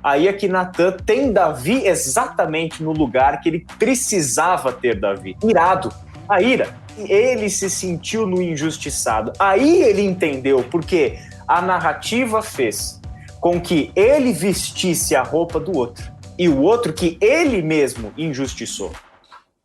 Aí é que Natan tem Davi exatamente no lugar que ele precisava ter Davi. Irado. A ira. Ele se sentiu no injustiçado. Aí ele entendeu porque a narrativa fez com que ele vestisse a roupa do outro. E o outro que ele mesmo injustiçou.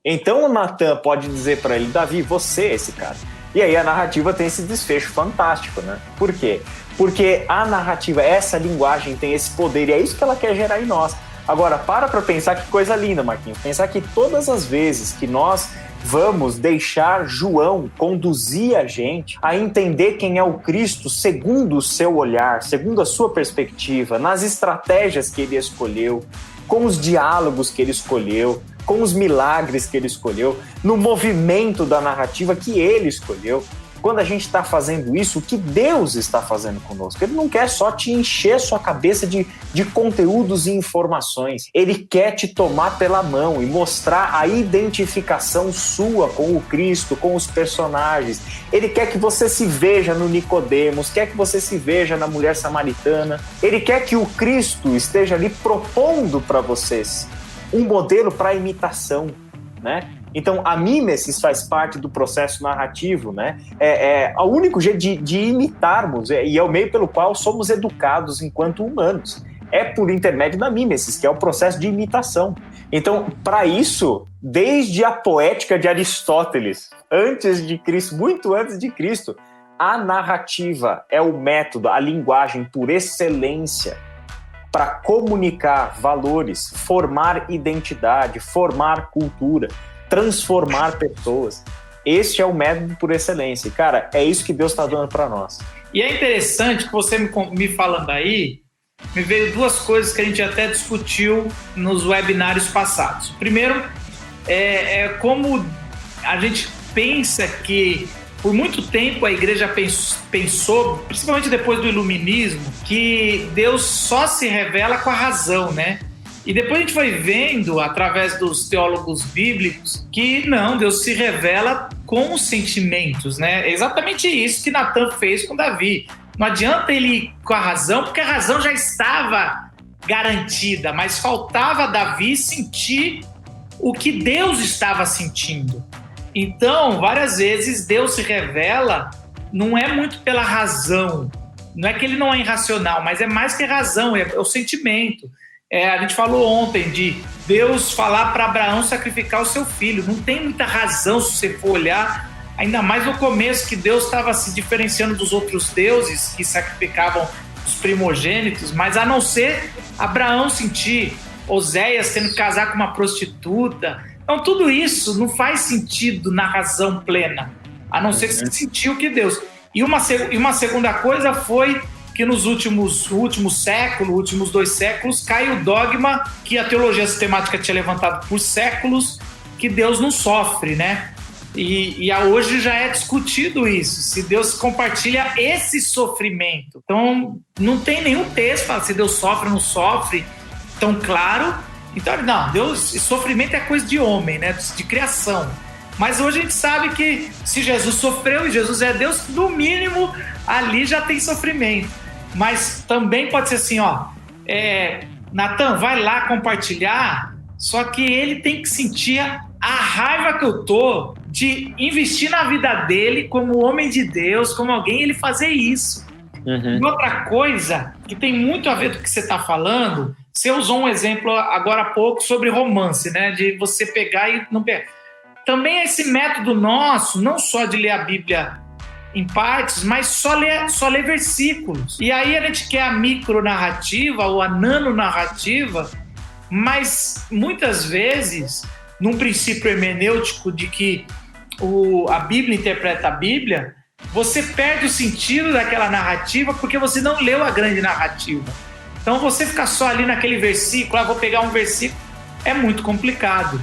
Então o Natan pode dizer para ele: Davi, você é esse cara. E aí a narrativa tem esse desfecho fantástico, né? Por quê? Porque a narrativa, essa linguagem tem esse poder e é isso que ela quer gerar em nós. Agora, para pensar que coisa linda, Marquinhos. Pensar que todas as vezes que nós vamos deixar João conduzir a gente a entender quem é o Cristo segundo o seu olhar, segundo a sua perspectiva, nas estratégias que ele escolheu, com os diálogos que ele escolheu, com os milagres que ele escolheu, no movimento da narrativa que ele escolheu. Quando a gente está fazendo isso, o que Deus está fazendo conosco? Ele não quer só te encher sua cabeça de conteúdos e informações. Ele quer te tomar pela mão e mostrar a identificação sua com o Cristo, com os personagens. Ele quer que você se veja no Nicodemos, quer que você se veja na mulher samaritana. Ele quer que o Cristo esteja ali propondo para vocês um modelo para imitação, né? Então, a mimesis faz parte do processo narrativo, né? É o único jeito de imitarmos, e é o meio pelo qual somos educados enquanto humanos. É por intermédio da mimesis, que é o processo de imitação. Então, para isso, desde a poética de Aristóteles, antes de Cristo, muito antes de Cristo, a narrativa é o método, a linguagem por excelência para comunicar valores, formar identidade, formar cultura, transformar pessoas. Esse é o método por excelência. Cara, é isso que Deus está dando para nós. E é interessante que você me falando aí, me veio duas coisas que a gente até discutiu nos webinários passados. Primeiro, é como a gente pensa que por muito tempo a igreja pensou, principalmente depois do iluminismo, que Deus só se revela com a razão, né? E depois a gente foi vendo, através dos teólogos bíblicos, que não, Deus se revela com os sentimentos, né? É exatamente isso que Natan fez com Davi. Não adianta ele ir com a razão, porque a razão já estava garantida, mas faltava Davi sentir o que Deus estava sentindo. Então, várias vezes, Deus se revela, não é muito pela razão, não é que ele não é irracional, mas é mais que a razão, é o sentimento. A gente falou ontem de Deus falar para Abraão sacrificar o seu filho. Não tem muita razão se você for olhar, ainda mais no começo, que Deus estava se diferenciando dos outros deuses que sacrificavam os primogênitos, mas a não ser Abraão sentir, Oséias tendo que casar com uma prostituta. Então tudo isso não faz sentido na razão plena, a não ser que você sentiu que Deus. E uma segunda coisa foi que nos últimos séculos, últimos 2 séculos, cai o dogma que a teologia sistemática tinha levantado por séculos, que Deus não sofre, né? E hoje já é discutido isso, se Deus compartilha esse sofrimento. Então, não tem nenhum texto que fala se Deus sofre ou não sofre tão claro. Então, não, Deus, sofrimento é coisa de homem, né? De criação. Mas hoje a gente sabe que se Jesus sofreu e Jesus é Deus, no mínimo, ali já tem sofrimento. Mas também pode ser assim, Natan, vai lá compartilhar, só que ele tem que sentir a raiva que eu tô de investir na vida dele como homem de Deus, como alguém, ele fazer isso. E outra coisa que tem muito a ver com o que você está falando, Você usou um exemplo agora há pouco sobre romance, né? De você pegar e não pegar. Também esse método nosso, não só de ler a Bíblia em partes, mas só ler versículos. E aí a gente quer a micronarrativa ou a nanonarrativa, mas muitas vezes, num princípio hermenêutico de que a Bíblia interpreta a Bíblia, você perde o sentido daquela narrativa porque você não leu a grande narrativa. Então você ficar só ali naquele versículo, vou pegar um versículo, é muito complicado.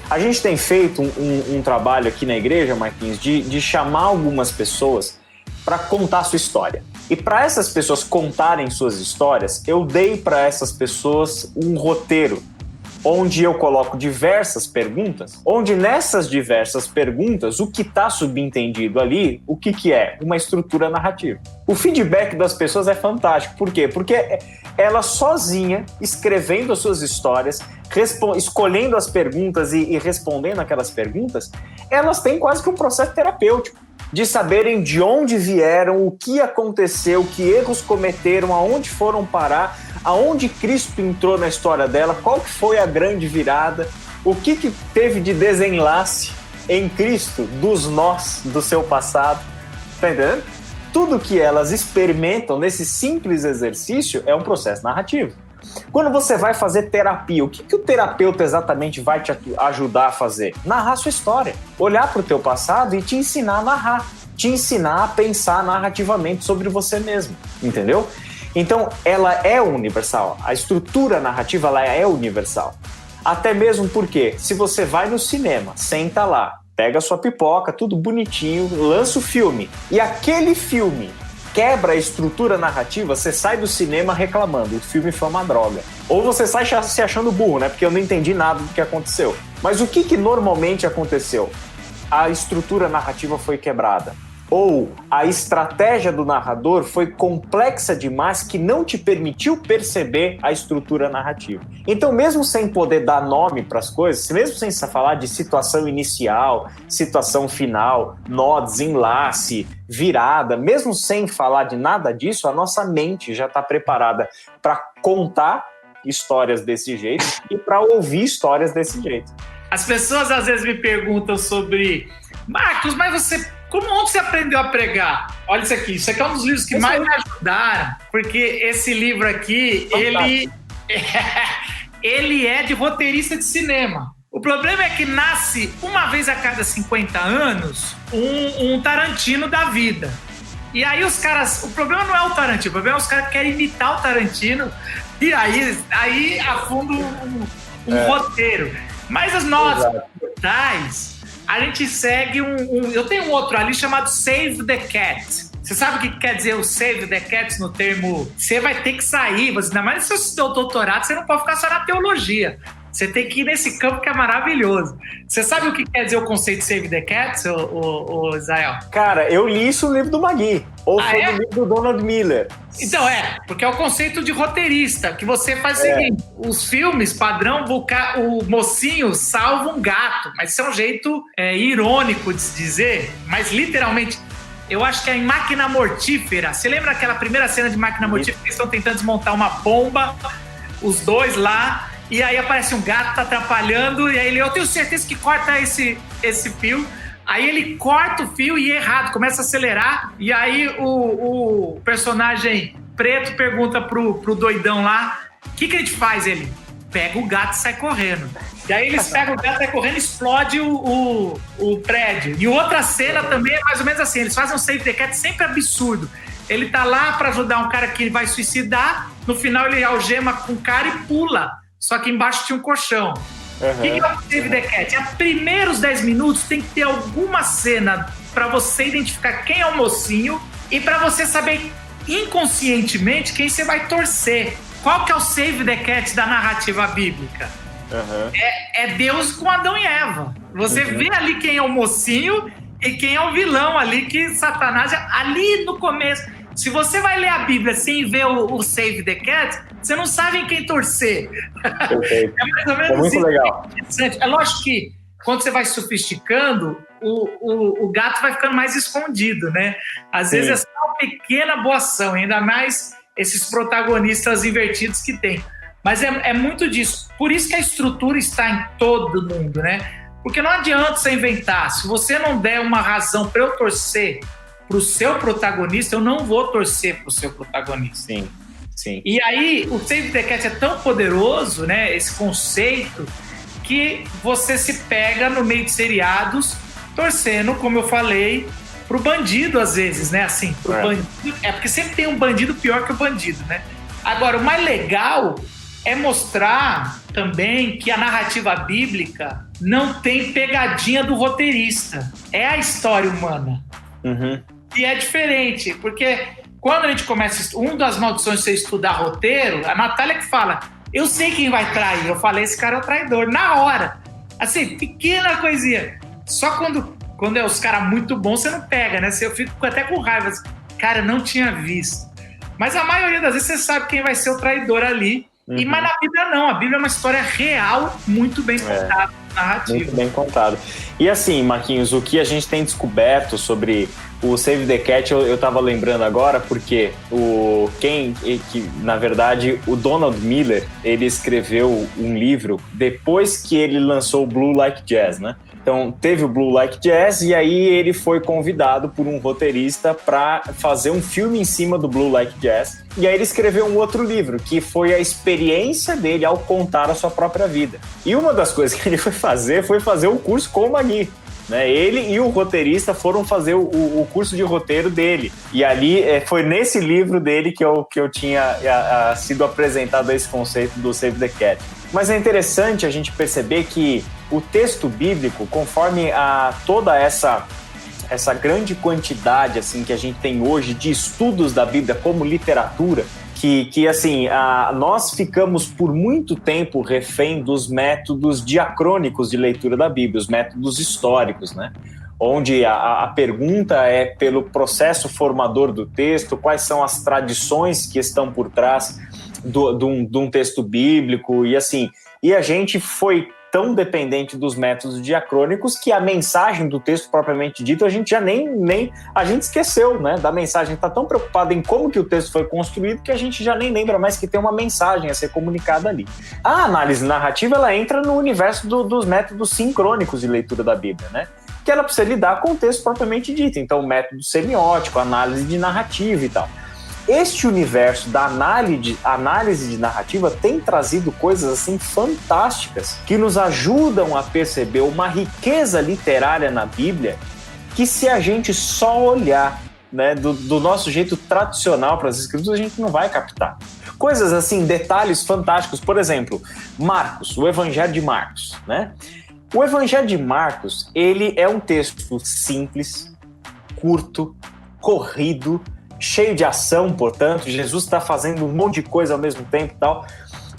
A gente tem feito um trabalho aqui na igreja, Marquinhos, de chamar algumas pessoas para contar a sua história. E para essas pessoas contarem suas histórias, eu dei para essas pessoas um roteiro, onde eu coloco diversas perguntas, onde nessas diversas perguntas, o que está subentendido ali, o que é? Uma estrutura narrativa. O feedback das pessoas é fantástico. Por quê? Porque ela sozinha, escrevendo as suas histórias, escolhendo as perguntas e respondendo aquelas perguntas, elas têm quase que um processo terapêutico, de saberem de onde vieram, o que aconteceu, que erros cometeram, aonde foram parar, aonde Cristo entrou na história dela, qual que foi a grande virada, o que teve de desenlace em Cristo dos nós do seu passado, tá entendendo? Tudo que elas experimentam nesse simples exercício é um processo narrativo. Quando você vai fazer terapia, o que o terapeuta exatamente vai te ajudar a fazer? Narrar sua história, olhar para o teu passado e te ensinar a narrar, te ensinar a pensar narrativamente sobre você mesmo, entendeu? Então, ela é universal, a estrutura narrativa ela é universal. Até mesmo porque, se você vai no cinema, senta lá, pega a sua pipoca, tudo bonitinho, lança o filme, e aquele filme quebra a estrutura narrativa, você sai do cinema reclamando, o filme foi uma droga. Ou você sai se achando burro, né? Porque eu não entendi nada do que aconteceu. Mas o que normalmente aconteceu? A estrutura narrativa foi quebrada. Ou a estratégia do narrador foi complexa demais que não te permitiu perceber a estrutura narrativa. Então, mesmo sem poder dar nome para as coisas, mesmo sem falar de situação inicial, situação final, nó, desenlace, virada, mesmo sem falar de nada disso, a nossa mente já está preparada para contar histórias desse jeito e para ouvir histórias desse jeito. As pessoas às vezes me perguntam sobre Marcos, mas onde você aprendeu a pregar? Olha isso aqui é um dos livros que mais me ajudaram, porque esse livro aqui, ele é de roteirista de cinema. O problema é que nasce uma vez a cada 50 anos um Tarantino da vida. E aí os caras, o problema não é o Tarantino, o problema é os caras que querem imitar o Tarantino e aí afunda um roteiro. Mas as nossas portais, a gente segue eu tenho um outro ali chamado Save the Cat. Você sabe o que quer dizer o Save the Cat no termo? Você vai ter que sair, ainda mais se você tem o doutorado, você não pode ficar só na teologia. Você tem que ir nesse campo que é maravilhoso. Você sabe o que quer dizer o conceito Save the Cat, o Israel? Cara, eu li isso no livro do Magui. Ou foi no livro do Donald Miller. Então porque é o conceito de roteirista, que você faz o seguinte, os filmes, padrão, o mocinho salva um gato, mas isso é um jeito irônico de se dizer, mas literalmente, eu acho que é em Máquina Mortífera. Você lembra aquela primeira cena de Máquina Mortífera que eles estão tentando desmontar uma bomba, os dois lá, e aí aparece um gato, tá atrapalhando, e aí eu tenho certeza que corta esse fio. Aí ele corta o fio e errado, começa a acelerar, e aí o personagem preto pergunta pro doidão lá, o que a gente faz? Ele pega o gato e sai correndo. E aí eles pegam o gato, sai correndo e explode o prédio. E outra cena também é mais ou menos assim, eles fazem um Save the Cat sempre absurdo. Ele tá lá pra ajudar um cara que vai suicidar, no final ele algema com o cara e pula, só que embaixo tinha um colchão. O que é o Save the Cat? Nos primeiros 10 minutos tem que ter alguma cena para você identificar quem é o mocinho e para você saber inconscientemente quem você vai torcer. Qual que é o Save the Cat da narrativa bíblica? É Deus com Adão e Eva. Você vê ali quem é o mocinho e quem é o vilão ali, que Satanás, ali no começo... Se você vai ler a Bíblia sem ver o Save the Cat, você não sabe em quem torcer. Perfeito. É mais ou menos muito isso. legal. É lógico que quando você vai sofisticando, o gato vai ficando mais escondido, né? Às vezes é só pequena boa ação, ainda mais esses protagonistas invertidos que tem. Mas é muito disso. Por isso que a estrutura está em todo mundo, né? Porque não adianta você inventar. Se você não der uma razão para eu torcer para o seu protagonista, eu não vou torcer para o seu protagonista. Sim, sim. E aí, o Save the Cat é tão poderoso, né? Esse conceito, que você se pega no meio de seriados torcendo, como eu falei, pro bandido às vezes, né? Assim, pro bandido. É porque sempre tem um bandido pior que o bandido, né? Agora, o mais legal é mostrar também que a narrativa bíblica não tem pegadinha do roteirista. É a história humana. Uhum. E é diferente, porque quando a gente começa... Uma das maldições de você estudar roteiro, a Natália que fala, eu sei quem vai trair. Eu falei, esse cara é o traidor. Na hora. Assim, pequena coisinha. Só quando é os caras muito bons, você não pega, né? Eu fico até com raiva. Cara, eu não tinha visto. Mas a maioria das vezes você sabe quem vai ser o traidor ali. Uhum. Mas na Bíblia não. A Bíblia é uma história real, muito bem contada, narrativa. Muito bem contado. E assim, Marquinhos, o que a gente tem descoberto sobre o Save the Cat, eu tava lembrando agora, porque na verdade, o Donald Miller, ele escreveu um livro depois que ele lançou o Blue Like Jazz, né? Então, teve o Blue Like Jazz e aí ele foi convidado por um roteirista para fazer um filme em cima do Blue Like Jazz. E aí ele escreveu um outro livro, que foi a experiência dele ao contar a sua própria vida. E uma das coisas que ele foi fazer o curso com o Magui. Né? Ele e o roteirista foram fazer o curso de roteiro dele. E ali foi nesse livro dele que eu tinha sido apresentado esse conceito do Save the Cat. Mas é interessante a gente perceber que o texto bíblico, conforme toda essa grande quantidade assim, que a gente tem hoje de estudos da Bíblia como literatura, que assim, nós ficamos por muito tempo refém dos métodos diacrônicos de leitura da Bíblia, os métodos históricos, né? Onde a pergunta é pelo processo formador do texto, quais são as tradições que estão por trás de um texto bíblico, e assim, e a gente foi tão dependente dos métodos diacrônicos que a mensagem do texto propriamente dito a gente já a gente esqueceu, né, da mensagem. Está tão preocupado em como que o texto foi construído que a gente já nem lembra mais que tem uma mensagem a ser comunicada ali. A análise narrativa, ela entra no universo dos métodos sincrônicos de leitura da Bíblia, né, que ela precisa lidar com o texto propriamente dito. Então, o método semiótico, análise de narrativa e tal. Este universo da análise de narrativa tem trazido coisas assim fantásticas que nos ajudam a perceber uma riqueza literária na Bíblia que, se a gente só olhar, né, do nosso jeito tradicional para as escrituras, a gente não vai captar. Coisas assim, detalhes fantásticos. Por exemplo, Marcos, o Evangelho de Marcos, né? O Evangelho de Marcos, ele é um texto simples, curto, corrido, cheio de ação, portanto, Jesus está fazendo um monte de coisa ao mesmo tempo e tal,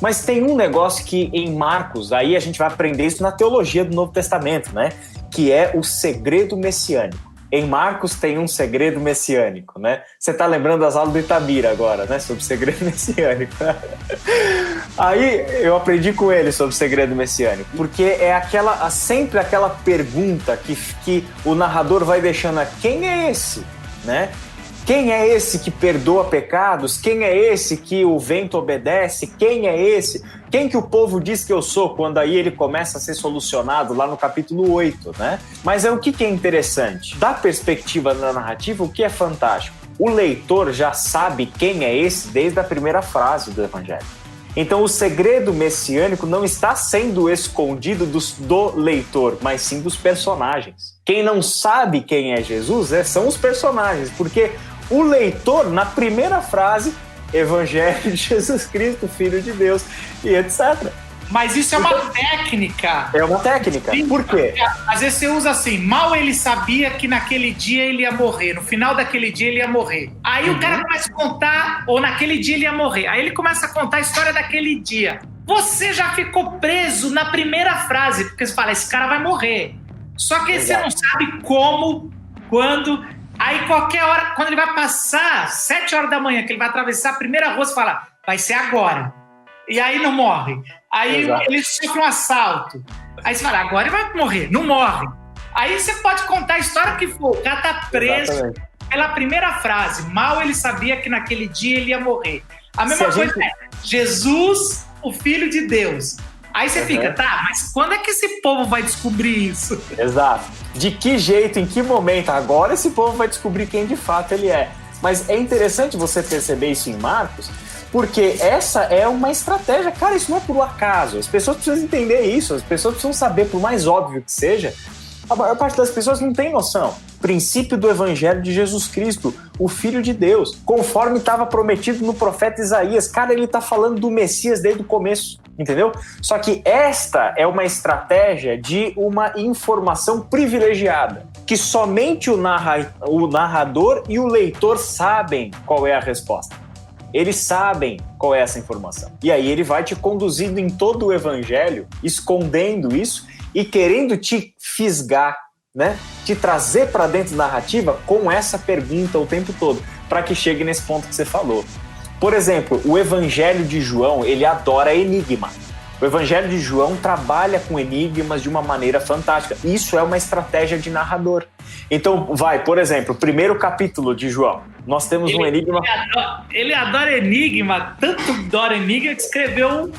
mas tem um negócio que em Marcos, aí a gente vai aprender isso na teologia do Novo Testamento, né, que é o segredo messiânico. Em Marcos tem um segredo messiânico, né? Você está lembrando das aulas do Itamira agora, né, sobre o segredo messiânico. Aí eu aprendi com ele sobre o segredo messiânico, porque é sempre aquela pergunta que o narrador vai deixando: quem é esse, né? Quem é esse que perdoa pecados? Quem é esse que o vento obedece? Quem é esse? Quem que o povo diz que eu sou? Quando aí ele começa a ser solucionado lá no capítulo 8, né? Mas o que é interessante? Da perspectiva da narrativa, o que é fantástico? O leitor já sabe quem é esse desde a primeira frase do Evangelho. Então o segredo messiânico não está sendo escondido do leitor, mas sim dos personagens. Quem não sabe quem é Jesus são os personagens, porque o leitor, na primeira frase, Evangelho de Jesus Cristo, Filho de Deus, e etc. Mas isso é uma técnica. É uma técnica. Por quê? Às vezes você usa assim: mal ele sabia que naquele dia ele ia morrer, no final daquele dia ele ia morrer. Aí o cara começa a contar, ou naquele dia ele ia morrer. Aí ele começa a contar a história daquele dia. Você já ficou preso na primeira frase, porque você fala: esse cara vai morrer. Só que você não sabe como, quando. Aí qualquer hora, quando ele vai passar 7 horas da manhã, que ele vai atravessar a primeira rua, você fala: vai ser agora. E aí não morre. Aí ele sofre um assalto. Aí você fala: agora ele vai morrer. Não morre. Aí você pode contar a história que for. O cara tá preso. Exatamente. pela primeira frase. Mal ele sabia que naquele dia ele ia morrer. A mesma coisa é Jesus, o Filho de Deus. Aí você fica, tá, mas quando é que esse povo vai descobrir isso? Exato. De que jeito, em que momento? Agora esse povo vai descobrir quem de fato ele é. Mas é interessante você perceber isso em Marcos, porque essa é uma estratégia. Cara, isso não é por acaso. As pessoas precisam entender isso. As pessoas precisam saber, por mais óbvio que seja, a maior parte das pessoas não tem noção. Princípio do Evangelho de Jesus Cristo, o Filho de Deus, conforme estava prometido no profeta Isaías. Cara, ele está falando do Messias desde o começo, entendeu? Só que esta é uma estratégia de uma informação privilegiada, que somente o narrador e o leitor sabem qual é a resposta. Eles sabem qual é essa informação. E aí ele vai te conduzindo em todo o Evangelho, escondendo isso e querendo te fisgar, né? Te trazer para dentro da narrativa com essa pergunta o tempo todo, para que chegue nesse ponto que você falou. Por exemplo, o Evangelho de João, ele adora enigma. O Evangelho de João trabalha com enigmas de uma maneira fantástica. Isso é uma estratégia de narrador. Então, por exemplo, o primeiro capítulo de João. Nós temos um enigma... Ele adora enigma, tanto adora enigma que escreveu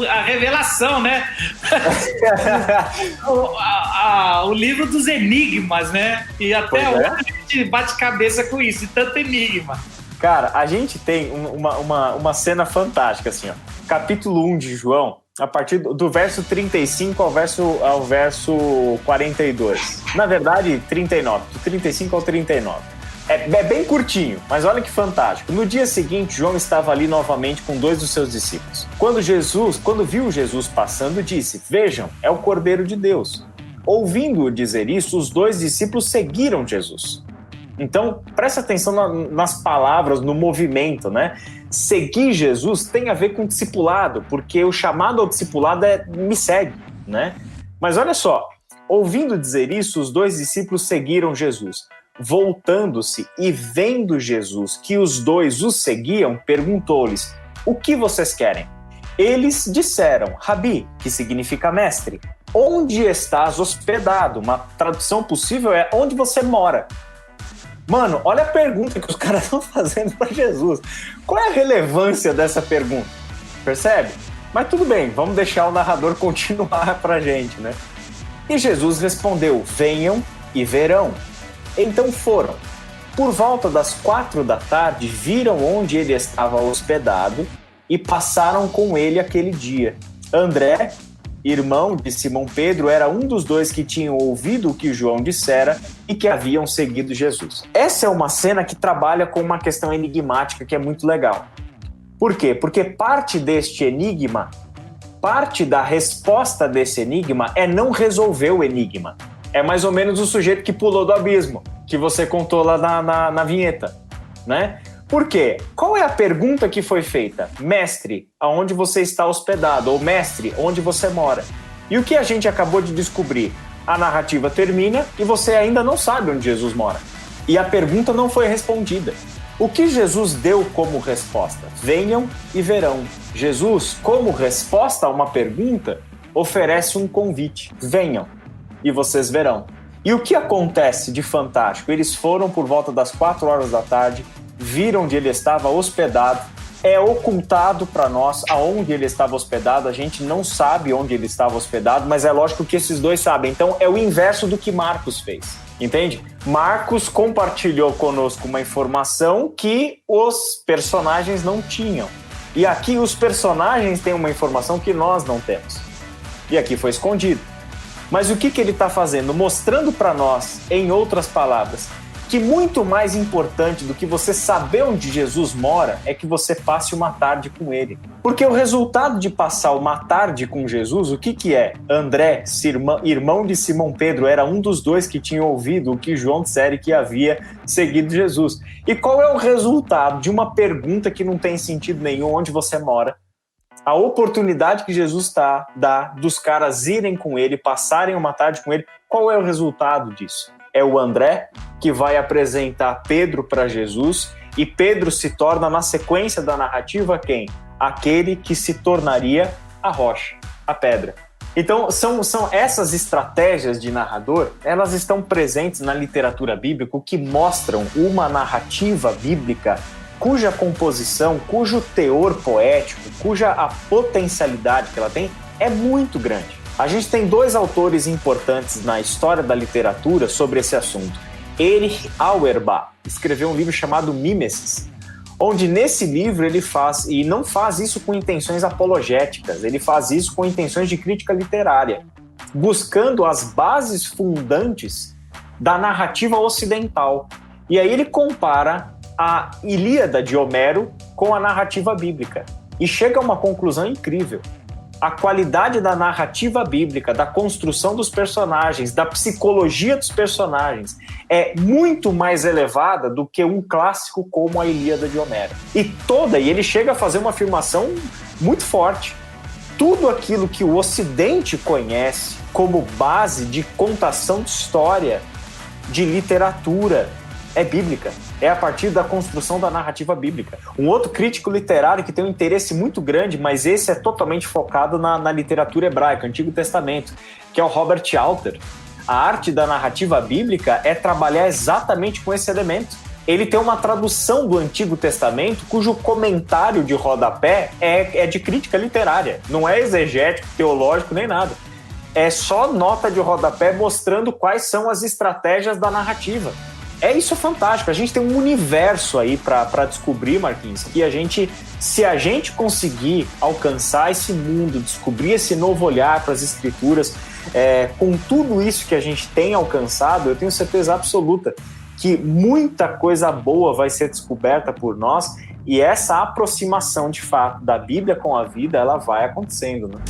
a revelação, né? o livro dos enigmas, né? E até hoje a gente bate cabeça com isso, de tanto enigma. Cara, a gente tem uma cena fantástica, assim, ó. Capítulo 1 de João, a partir do verso 35 ao verso 42. Na verdade, 39, do 35 ao 39. É bem curtinho, mas olha que fantástico. No dia seguinte, João estava ali novamente com 2 dos seus discípulos. Quando viu Jesus passando, disse: "Vejam, é o Cordeiro de Deus." Ouvindo-o dizer isso, os 2 discípulos seguiram Jesus. Então, presta atenção nas palavras, no movimento, né? Seguir Jesus tem a ver com discipulado, porque o chamado ao discipulado é me segue, né? Mas olha só, ouvindo dizer isso, os 2 discípulos seguiram Jesus. Voltando-se e vendo Jesus que os 2 os seguiam, perguntou-lhes: "O que vocês querem?" Eles disseram: "Rabi", que significa mestre, "onde estás hospedado?" Uma tradução possível é onde você mora. Mano, olha a pergunta que os caras estão fazendo para Jesus. Qual é a relevância dessa pergunta? Percebe? Mas tudo bem, vamos deixar o narrador continuar pra gente, né? E Jesus respondeu: "Venham e verão." Então foram. Por volta das 4 da tarde, viram onde ele estava hospedado e passaram com ele aquele dia. André, irmão de Simão Pedro, era um dos 2 que tinham ouvido o que João dissera e que haviam seguido Jesus. Essa é uma cena que trabalha com uma questão enigmática que é muito legal. Por quê? Porque parte deste enigma, parte da resposta desse enigma é não resolver o enigma. É mais ou menos o sujeito que pulou do abismo, que você contou lá na vinheta, né? Por quê? Qual é a pergunta que foi feita? Mestre, aonde você está hospedado? Ou mestre, onde você mora? E o que a gente acabou de descobrir? A narrativa termina e você ainda não sabe onde Jesus mora. E a pergunta não foi respondida. O que Jesus deu como resposta? Venham e verão. Jesus, como resposta a uma pergunta, oferece um convite. Venham e vocês verão. E o que acontece de fantástico? Eles foram por volta das 4 horas da tarde, viram onde ele estava hospedado, é ocultado para nós aonde ele estava hospedado, a gente não sabe onde ele estava hospedado, mas é lógico que esses 2 sabem. Então é o inverso do que Marcos fez, entende? Marcos compartilhou conosco uma informação que os personagens não tinham. E aqui os personagens têm uma informação que nós não temos. E aqui foi escondido. Mas o que ele está fazendo? Mostrando para nós, em outras palavras, que muito mais importante do que você saber onde Jesus mora é que você passe uma tarde com ele. Porque o resultado de passar uma tarde com Jesus, o que é? André, irmão de Simão Pedro, era um dos 2 que tinha ouvido o que João dissera que havia seguido Jesus. E qual é o resultado de uma pergunta que não tem sentido nenhum, onde você mora? A oportunidade que Jesus dá dos caras irem com ele, passarem uma tarde com ele, qual é o resultado disso? É o André que vai apresentar Pedro para Jesus e Pedro se torna, na sequência da narrativa, quem? Aquele que se tornaria a rocha, a pedra. Então, são essas estratégias de narrador, elas estão presentes na literatura bíblica, o que mostram uma narrativa bíblica cuja composição, cujo teor poético, cuja a potencialidade que ela tem é muito grande. A gente tem 2 autores importantes na história da literatura sobre esse assunto. Erich Auerbach escreveu um livro chamado Mimesis, onde nesse livro ele faz, e não faz isso com intenções apologéticas, ele faz isso com intenções de crítica literária, buscando as bases fundantes da narrativa ocidental. E aí ele compara a Ilíada de Homero com a narrativa bíblica e chega a uma conclusão incrível. A qualidade da narrativa bíblica, da construção dos personagens, da psicologia dos personagens é muito mais elevada do que um clássico como a Ilíada de Homero. E ele chega a fazer uma afirmação muito forte. Tudo aquilo que o Ocidente conhece como base de contação de história, de literatura, é bíblica. É a partir da construção da narrativa bíblica. Um outro crítico literário que tem um interesse muito grande, mas esse é totalmente focado na literatura hebraica, Antigo Testamento, que é o Robert Alter. A arte da narrativa bíblica é trabalhar exatamente com esse elemento. Ele tem uma tradução do Antigo Testamento cujo comentário de rodapé é de crítica literária. Não é exegético, teológico, nem nada. É só nota de rodapé mostrando quais são as estratégias da narrativa. Isso é fantástico. A gente tem um universo aí para descobrir, Marquinhos, que se a gente conseguir alcançar esse mundo, descobrir esse novo olhar para as escrituras, com tudo isso que a gente tem alcançado, eu tenho certeza absoluta que muita coisa boa vai ser descoberta por nós, e essa aproximação, de fato, da Bíblia com a vida, ela vai acontecendo, né?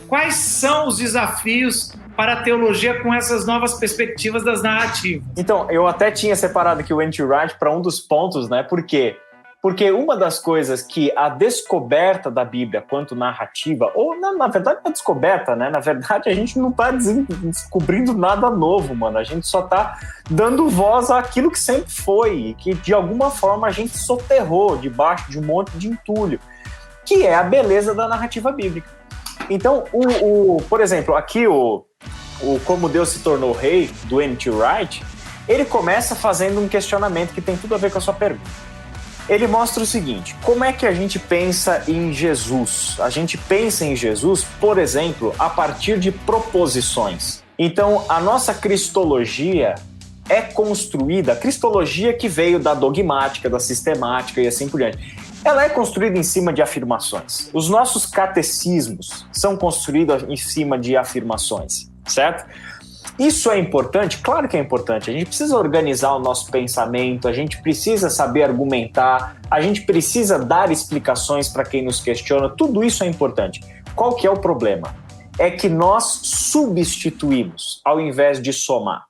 Quais são os desafios para a teologia com essas novas perspectivas das narrativas? Então, eu até tinha separado aqui o N.T. Wright para um dos pontos, né? Por quê? Porque uma das coisas que a descoberta da Bíblia quanto narrativa, ou na verdade não é descoberta, né? Na verdade a gente não está descobrindo nada novo, mano. A gente só está dando voz àquilo que sempre foi e que de alguma forma a gente soterrou debaixo de um monte de entulho, que é a beleza da narrativa bíblica. Então, por exemplo, aqui o Como Deus se Tornou Rei, do N.T. Wright, ele começa fazendo um questionamento que tem tudo a ver com a sua pergunta. Ele mostra o seguinte: como é que a gente pensa em Jesus? A gente pensa em Jesus, por exemplo, a partir de proposições. Então, a nossa cristologia é construída, a cristologia que veio da dogmática, da sistemática e assim por diante, ela é construída em cima de afirmações. Os nossos catecismos são construídos em cima de afirmações, certo? Isso é importante? Claro que é importante. A gente precisa organizar o nosso pensamento, a gente precisa saber argumentar, a gente precisa dar explicações para quem nos questiona, tudo isso é importante. Qual que é o problema? É que nós substituímos ao invés de somar.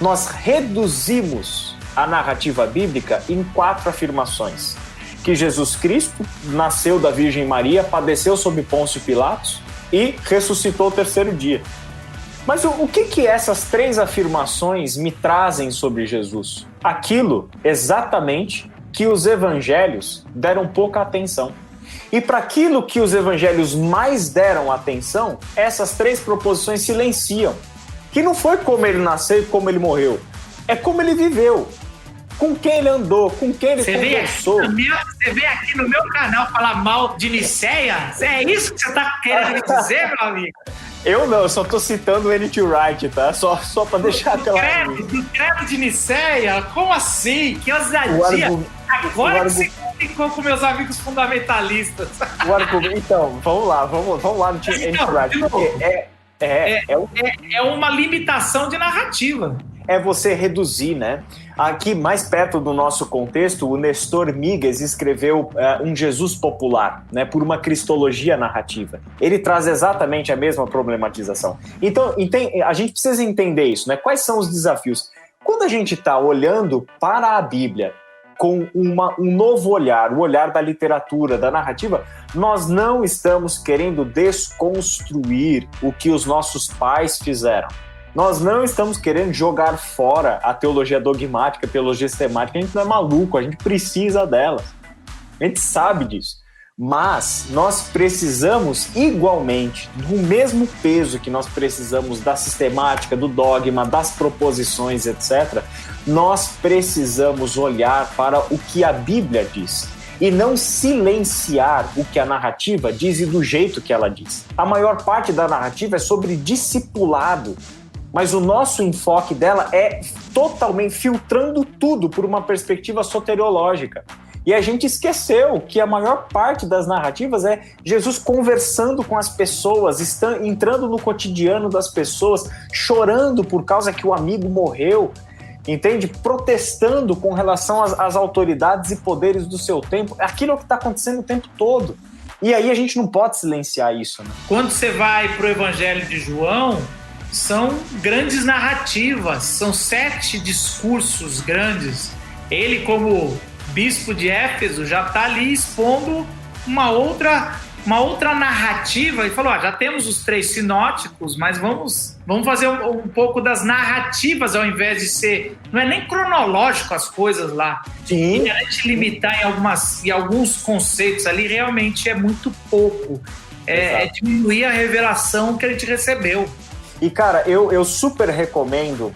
Nós reduzimos a narrativa bíblica em 4 afirmações. Que Jesus Cristo nasceu da Virgem Maria, padeceu sob Pôncio Pilatos e ressuscitou ao 3º dia. Mas o que essas 3 afirmações me trazem sobre Jesus? Aquilo exatamente que os evangelhos deram pouca atenção. E para aquilo que os evangelhos mais deram atenção, essas 3 proposições silenciam. Que não foi como ele nasceu e como ele morreu, é como ele viveu. Com quem ele andou, com quem ele conversou. Você veio aqui no meu canal falar mal de Nicéia? É isso que você está querendo dizer, meu amigo? Eu não, eu só tô citando o N.T. Wright, tá? Só pra deixar claro. Do credo de Nicéia? Como assim? Que ousadia! Agora que você ficou com meus amigos fundamentalistas. Então, vamos lá no N.T. Wright. É uma limitação de narrativa. É você reduzir, né? Aqui, mais perto do nosso contexto, o Nestor Migas escreveu um Jesus popular, né? Por uma cristologia narrativa. Ele traz exatamente a mesma problematização. Então, a gente precisa entender isso, né? Quais são os desafios? Quando a gente está olhando para a Bíblia com um novo olhar, o olhar da literatura, da narrativa, nós não estamos querendo desconstruir o que os nossos pais fizeram. Nós não estamos querendo jogar fora a teologia dogmática, a teologia sistemática. A gente não é maluco, a gente precisa delas. A gente sabe disso. Mas nós precisamos igualmente, do mesmo peso que nós precisamos da sistemática, do dogma, das proposições, etc., nós precisamos olhar para o que a Bíblia diz e não silenciar o que a narrativa diz e do jeito que ela diz. A maior parte da narrativa é sobre discipulado, mas o nosso enfoque dela é totalmente filtrando tudo por uma perspectiva soteriológica. E a gente esqueceu que a maior parte das narrativas é Jesus conversando com as pessoas, entrando no cotidiano das pessoas, chorando por causa que o amigo morreu, entende? Protestando com relação às autoridades e poderes do seu tempo. Aquilo é o que está acontecendo o tempo todo. E aí a gente não pode silenciar isso, né? Quando você vai para o Evangelho de João, são grandes narrativas, são 7 discursos grandes. Ele, como bispo de Éfeso, já está ali expondo uma outra narrativa e falou, já temos os 3 sinóticos, mas vamos fazer um pouco das narrativas ao invés de ser, não é nem cronológico as coisas lá. Sim. E a gente limitar em alguns conceitos ali realmente é muito pouco. É diminuir a revelação que a gente recebeu. E, cara, eu super recomendo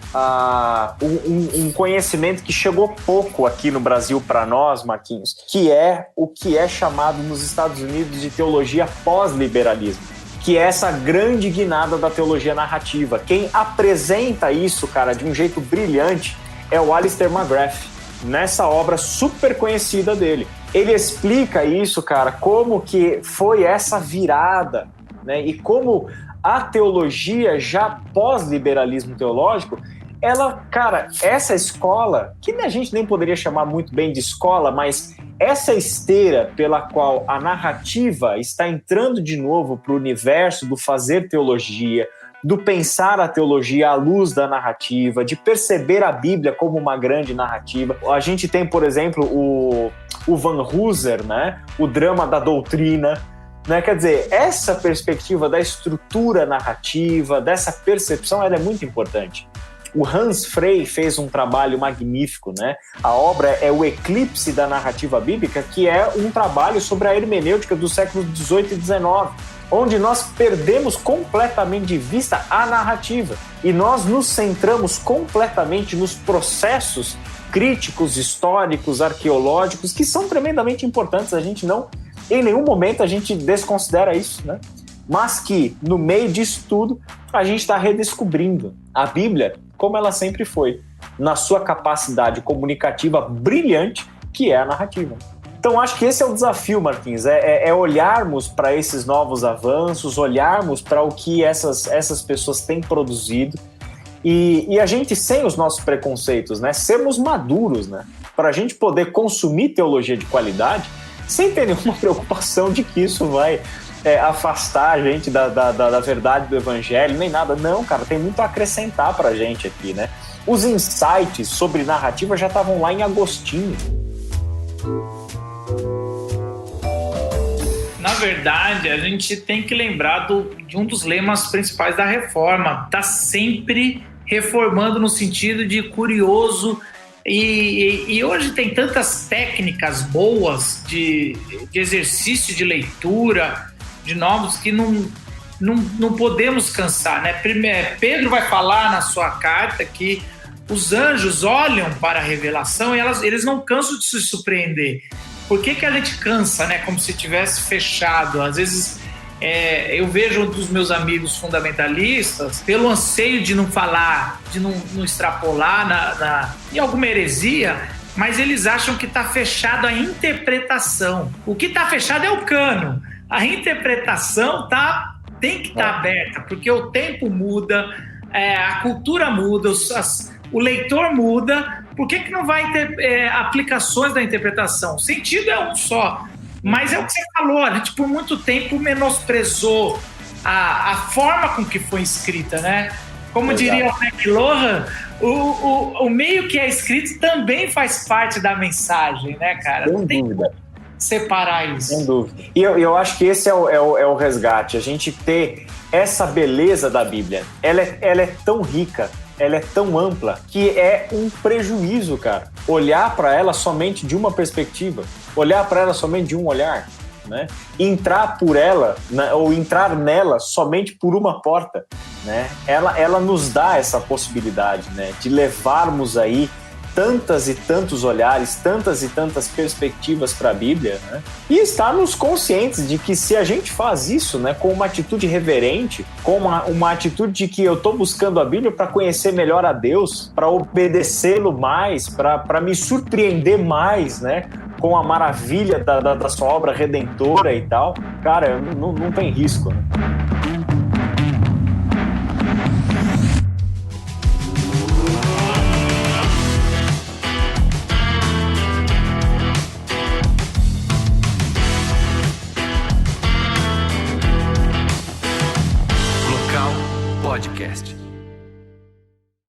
um conhecimento que chegou pouco aqui no Brasil para nós, Marquinhos, que é o que é chamado nos Estados Unidos de teologia pós-liberalismo, que é essa grande guinada da teologia narrativa. Quem apresenta isso, cara, de um jeito brilhante é o Alistair McGrath, nessa obra super conhecida dele. Ele explica isso, cara, como que foi essa virada, né, e como a teologia já pós-liberalismo teológico, ela, cara, essa escola, que a gente nem poderia chamar muito bem de escola, mas essa esteira pela qual a narrativa está entrando de novo para o universo do fazer teologia, do pensar a teologia à luz da narrativa, de perceber a Bíblia como uma grande narrativa. A gente tem, por exemplo, o Van Hooser, né? O drama da doutrina, né? Quer dizer, essa perspectiva da estrutura narrativa, dessa percepção, ela é muito importante. O Hans Frey fez um trabalho magnífico, né? A obra é O Eclipse da Narrativa Bíblica, que é um trabalho sobre a hermenêutica do século XVIII e XIX, onde nós perdemos completamente de vista a narrativa e nós nos centramos completamente nos processos críticos, históricos, arqueológicos, que são tremendamente importantes. A gente não, em nenhum momento a gente desconsidera isso, né? Mas que, no meio disso tudo, a gente está redescobrindo a Bíblia como ela sempre foi, na sua capacidade comunicativa brilhante, que é a narrativa. Então, acho que esse é o desafio, Marquinhos, é olharmos para esses novos avanços, olharmos para o que essas pessoas têm produzido e a gente, sem os nossos preconceitos, né, sermos maduros, né, para a gente poder consumir teologia de qualidade sem ter nenhuma preocupação de que isso vai afastar a gente da verdade do evangelho, nem nada. Não, cara, tem muito a acrescentar para a gente aqui, né? Os insights sobre narrativa já estavam lá em Agostinho. Na verdade, a gente tem que lembrar de um dos lemas principais da reforma. Está sempre reformando no sentido de curioso. E hoje tem tantas técnicas boas de exercício de leitura, de novos, que não podemos cansar, né? Pedro vai falar na sua carta que os anjos olham para a revelação e eles não cansam de se surpreender. Por que a gente cansa, né? Como se tivesse fechado. Às vezes eu vejo um dos meus amigos fundamentalistas, pelo anseio de não falar, de não extrapolar em alguma heresia, mas eles acham que está fechado a interpretação. O que está fechado é o cano. A interpretação tem que estar aberta, porque o tempo muda, a cultura muda, o leitor muda. Por que não vai ter aplicações da interpretação? O sentido é um só, mas é o que você falou, a gente por muito tempo menosprezou a forma com que foi escrita, né? Como diria o McLuhan, o meio que é escrito também faz parte da mensagem, né, cara? Sem dúvida. Separar isso. Sem dúvida. E eu acho que esse é o resgate, a gente ter essa beleza da Bíblia. Ela é tão rica, ela é tão ampla, que é um prejuízo, cara, olhar para ela somente de uma perspectiva, olhar para ela somente de um olhar, né? Entrar por ela, né, ou entrar nela somente por uma porta, né? Ela nos dá essa possibilidade, né, de levarmos aí tantas e tantos olhares, tantas e tantas perspectivas para a Bíblia, né? E estarmos conscientes de que se a gente faz isso, né, com uma atitude reverente, com uma atitude de que eu estou buscando a Bíblia para conhecer melhor a Deus, para obedecê-lo mais, para me surpreender mais, né, com a maravilha da sua obra redentora e tal, cara, não tem risco, né? Local Podcast.